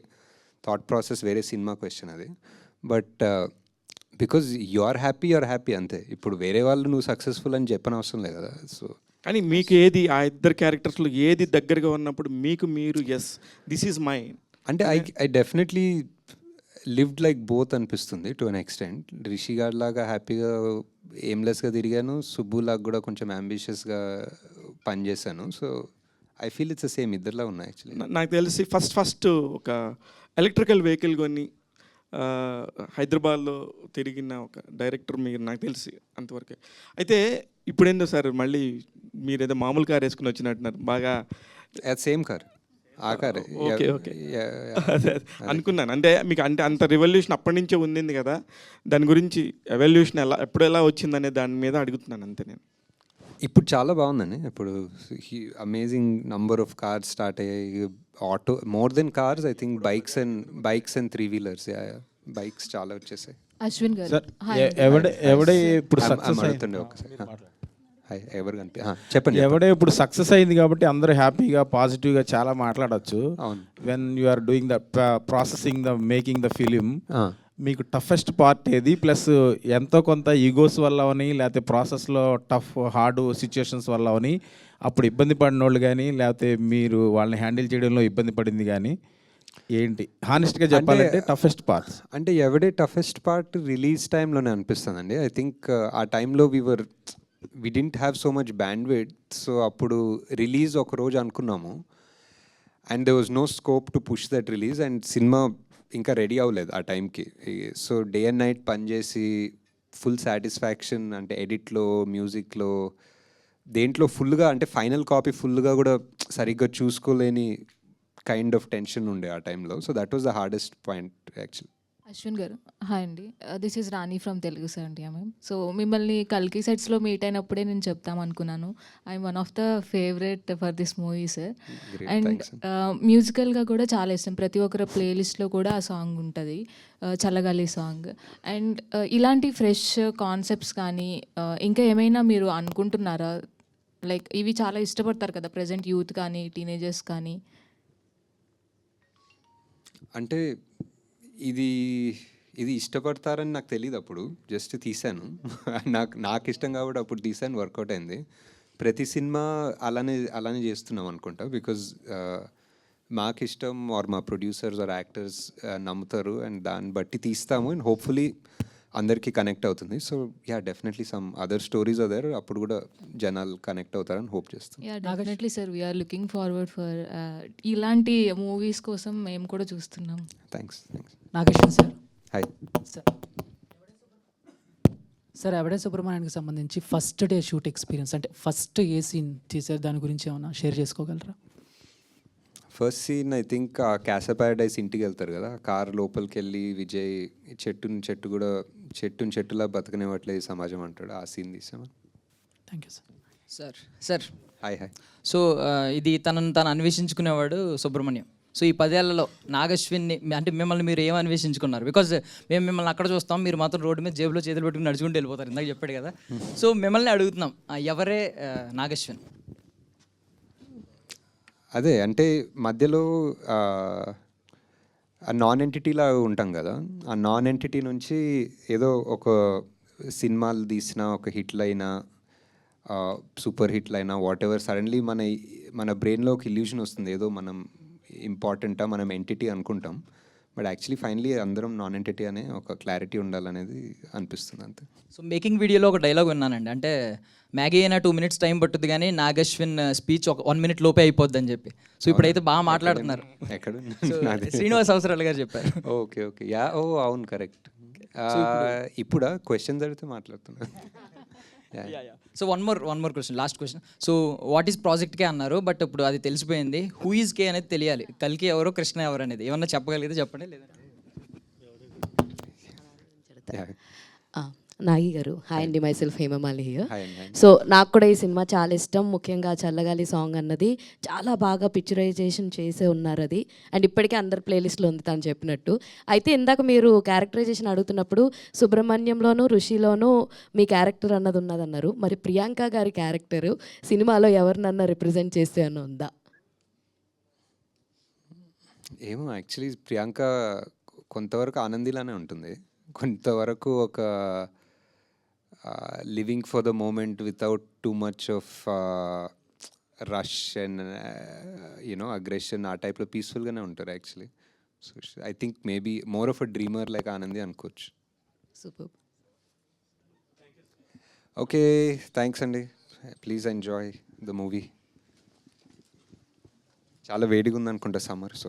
Speaker 3: థాట్ ప్రాసెస్, వేరే సినిమా క్వశ్చన్ అది. But because you are happy అంతే. ఇప్పుడు వేరే వాళ్ళు నువ్వు సక్సెస్ఫుల్ అని చెప్పనవసరం లేదు కదా. సో
Speaker 16: కానీ మీకు ఏది ఆ ఇద్దరు క్యారెక్టర్స్లో ఏది దగ్గరగా ఉన్నప్పుడు మీకు మీరు ఎస్ దిస్ ఈజ్ మై
Speaker 3: అంటే I definitely lived like both అనిపిస్తుంది టు అన్ ఎక్స్టెంట్. రిషి గారి లాగా హ్యాపీగా ఎయిమ్లెస్గా తిరిగాను, సుబ్బు లాగా కూడా కొంచెం అంబిషియస్గా పనిచేశాను. So I feel it's same, ఇద్దరులా ఉన్నాయి యాక్చువల్లీ.
Speaker 16: నాకు తెలిసి ఫస్ట్ ఒక ఎలక్ట్రికల్ వెహికల్ కొని హైదరాబాద్లో తిరిగిన ఒక డైరెక్టర్ మీరు, నాకు తెలిసి అంతవరకే. అయితే ఇప్పుడేందో సార్ మళ్ళీ మీరు ఏదో మామూలు కార్ వేసుకుని వచ్చినట్టున్నారు బాగా.
Speaker 3: సేమ్ కార్, ఆ కారే.
Speaker 16: ఓకే ఓకే అనుకున్నాను. అంటే మీకు అంటే అంత రివల్యూషన్ అప్పటి నుంచే ఉంది కదా, దాని గురించి ఎవల్యూషన్ ఎప్పుడు ఎలా వచ్చిందనే దాని మీద అడుగుతున్నాను అంతే నేను.
Speaker 3: ఇప్పుడు చాలా బాగుందండి. ఇప్పుడు amazing number of cars start అయ్యాయి. Auto more than cars, I think bikes and 3-wheelers, bikes చాలా వచ్చేసాయి.
Speaker 21: అశ్విన్ గారు
Speaker 9: ఎవడే ఇప్పుడు సక్సెస్
Speaker 3: అడుగుతుండే ఒకసారి ఎవరు కనిపి చెప్పండి.
Speaker 9: ఎవడే ఇప్పుడు సక్సెస్ అయింది కాబట్టి అందరూ హ్యాపీగా పాజిటివ్గా చాలా మాట్లాడచ్చు. When you are doing the processing the making the film, మీకు టఫెస్ట్ పార్ట్ ఏది? ప్లస్ ఎంతో కొంత ఈగోస్ వల్ల అవని, లేకపోతే ప్రాసెస్లో టఫ్ హార్డ్ సిచ్యుయేషన్స్ వల్ల అవని అప్పుడు ఇబ్బంది పడిన వాళ్ళు కానీ, లేకపోతే మీరు వాళ్ళని హ్యాండిల్ చేయడంలో ఇబ్బంది పడింది కానీ ఏంటి? హానెస్ట్గా చెప్పాలంటే టఫెస్ట్ పార్ట్
Speaker 3: అంటే ఎవడే టఫెస్ట్ పార్ట్ రిలీజ్ టైంలోనే అనిపిస్తుందండి. ఐ థింక్ ఆ టైంలో we didn't have so much bandwidth, so అప్పుడు రిలీజ్ ఒక రోజు అనుకున్నాము and there was no scope to push that release, and cinema ఇంకా రెడీ అవ్వలేదు ఆ టైంకి. సో డే అండ్ నైట్ పనిచేసి ఫుల్ సాటిస్ఫాక్షన్, అంటే ఎడిట్లో, మ్యూజిక్లో, దేంట్లో ఫుల్గా, అంటే ఫైనల్ కాపీ ఫుల్గా కూడా సరిగ్గా చూసుకోలేని కైండ్ ఆఫ్ టెన్షన్ ఉండే ఆ టైంలో. So that was the hardest point actually.
Speaker 21: Ashwin garu hi అండి, this is Rani from Telugu 70mm. So మిమ్మల్ని కల్కి సెట్స్లో మీట్ అయినప్పుడే నేను చెప్తాం అనుకున్నాను, I'm one of the favourite for this movie sir. And మ్యూజికల్గా కూడా చాలా ఇష్టం, ప్రతి ఒక్కరి ప్లేలిస్ట్లో కూడా ఆ సాంగ్ ఉంటుంది, చల్లగాలి సాంగ్. అండ్ ఇలాంటి ఫ్రెష్ కాన్సెప్ట్స్ కానీ ఇంకా ఏమైనా మీరు అనుకుంటున్నారా? లైక్ ఇవి చాలా ఇష్టపడతారు కదా ప్రజెంట్ యూత్ కానీ టీనేజర్స్ కానీ.
Speaker 3: అంటే ఇది ఇష్టపడతారని నాకు తెలియదు, అప్పుడు జస్ట్ తీశాను. నాకు ఇష్టం కాబట్టి అప్పుడు తీశాను, వర్కౌట్ అయింది. ప్రతి సినిమా అలానే చేస్తున్నాం అనుకుంటా, బికాజ్ మాకు ఇష్టం ఆర్ మా ప్రొడ్యూసర్స్ ఆర్ యాక్టర్స్ నమ్ముతారు అండ్ దాన్ని బట్టి తీస్తాము అండ్ హోప్ఫుల్లీ అందరికీ కనెక్ట్ అవుతుంది. So ya, definitely some other stories other, అప్పుడు కూడా జనాలు కనెక్ట్ అవుతారని హోప్ చేస్తాం.
Speaker 21: Ya definitely sir, we're looking forward for ఇలాంటి మూవీస్ కోసం మేము కూడా చూస్తున్నాం.
Speaker 3: Thanks.
Speaker 22: Nageshwar sir.
Speaker 3: Hi
Speaker 22: sir. ఎవడే సుబ్రహ్మణ్యానికి సంబంధించి ఫస్ట్ డే షూట్ ఎక్స్పీరియన్స్, అంటే ఫస్ట్ ఏ సీన్ చేశారు, దాని గురించి ఏమైనా షేర్ చేసుకోగలరా?
Speaker 3: ఫస్ట్ సీన్ ఐ థింక్ ఆ క్యాసా ప్యారడైస్ ఇంటికి వెళ్తారు కదా, కార్ లోపలికి వెళ్ళి విజయ్ చెట్టులా బతకనివ్వట్లేదు సమాజం అంటాడు, ఆ సీన్ తీసాము.
Speaker 22: Thank you
Speaker 23: sir. Sir
Speaker 3: hi.
Speaker 23: So ఇది తను అన్వేషించుకునేవాడు సుబ్రహ్మణ్యం. సో ఈ 10 ఏళ్లలో నాగశ్విన్ని అంటే మిమ్మల్ని మీరు ఏం అన్వేషించుకున్నారు? బికాజ్ మేము మిమ్మల్ని అక్కడ చూస్తాం, మీరు మాత్రం రోడ్డు మీద జేబులో చేతులు పెట్టుకుని నడుచుకుంటూ వెళ్ళిపోతారు, ఇందాక చెప్పాడు కదా. సో మిమ్మల్ని అడుగుతున్నాం, ఎవరే నాగశ్విన్?
Speaker 3: అదే అంటే మధ్యలో ఆ నాన్ ఎంటిటీలా ఉంటాం కదా, ఆ నాన్ ఎంటిటీ నుంచి ఏదో ఒక సినిమాలు తీసిన ఒక హిట్లు అయినా సూపర్ హిట్లు అయినా వాట్ ఎవర్, సడన్లీ మన బ్రెయిన్లో ఒక ఇల్యూషన్ వస్తుంది, ఏదో మనం ఇంపార్టెంటా, మనం ఎంటిటీ అనుకుంటాం, బట్ యాక్చువల్లీ ఫైనలీ అందరం నాన్ ఎంటిటీ అనే ఒక క్లారిటీ ఉండాలనేది అనిపిస్తుంది అంతే.
Speaker 23: సో మేకింగ్ వీడియోలో ఒక డైలాగ్ విన్నానండి, అంటే మ్యాగీ అయినా 2 minutes టైం పట్టుద్ది కానీ నాగశ్విన్ స్పీచ్ ఒక 1 minute లోపే అయిపోద్ది అని చెప్పి. సో ఇప్పుడైతే బాగా మాట్లాడుతున్నారు. శ్రీనివాస్ అవసరాలు గారు చెప్పారు.
Speaker 3: ఓకే ఓకే యా, ఓ అవును కరెక్ట్. ఇప్పుడు క్వశ్చన్స్ అడిగితే మాట్లాడుతున్నా.
Speaker 23: So one more question, last question. So what is project కే అన్నారు, బట్ ఇప్పుడు అది తెలిసిపోయింది, హూ ఈజ్ కే అనేది తెలియాలి, కల్కి ఎవరో కృష్ణ ఎవరు అనేది ఏమన్నా చెప్పగలిగితే చెప్పండి, లేదంటే
Speaker 24: నాగి గారు. హాయ్ అండి, my self Hemamali here. So నాకు కూడా ఈ సినిమా చాలా ఇష్టం, ముఖ్యంగా చల్లగాలి సాంగ్ అన్నది చాలా బాగా పిక్చరైజేషన్ చేసే ఉన్నారు అది, అండ్ ఇప్పటికే అందరు ప్లేలిస్ట్లో ఉంది తను చెప్పినట్టు. అయితే ఇందాక మీరు క్యారెక్టరైజేషన్ అడుగుతున్నప్పుడు సుబ్రహ్మణ్యంలోనూ ఋషిలోనూ మీ క్యారెక్టర్ అన్నది ఉన్నదన్నారు, మరి ప్రియాంక గారి క్యారెక్టరు సినిమాలో ఎవరినన్నా రిప్రజెంట్ చేస్తే అని ఉందా?
Speaker 3: ఏమో యాక్చువల్లీ ప్రియాంక కొంతవరకు ఆనందిలానే ఉంటుంది, కొంతవరకు ఒక living for the moment without too much of rush and you know aggression, ఆ టైప్లో పీస్ఫుల్గానే ఉంటారు actually. So I think maybe more of a dreamer like Anandi అనుకోవచ్చు.
Speaker 24: సూపర్.
Speaker 3: ఓకే, థ్యాంక్స్ అండి. Please enjoy the movie. చాలా వేడిగా ఉంది అనుకుంటా సమ్మర్, సో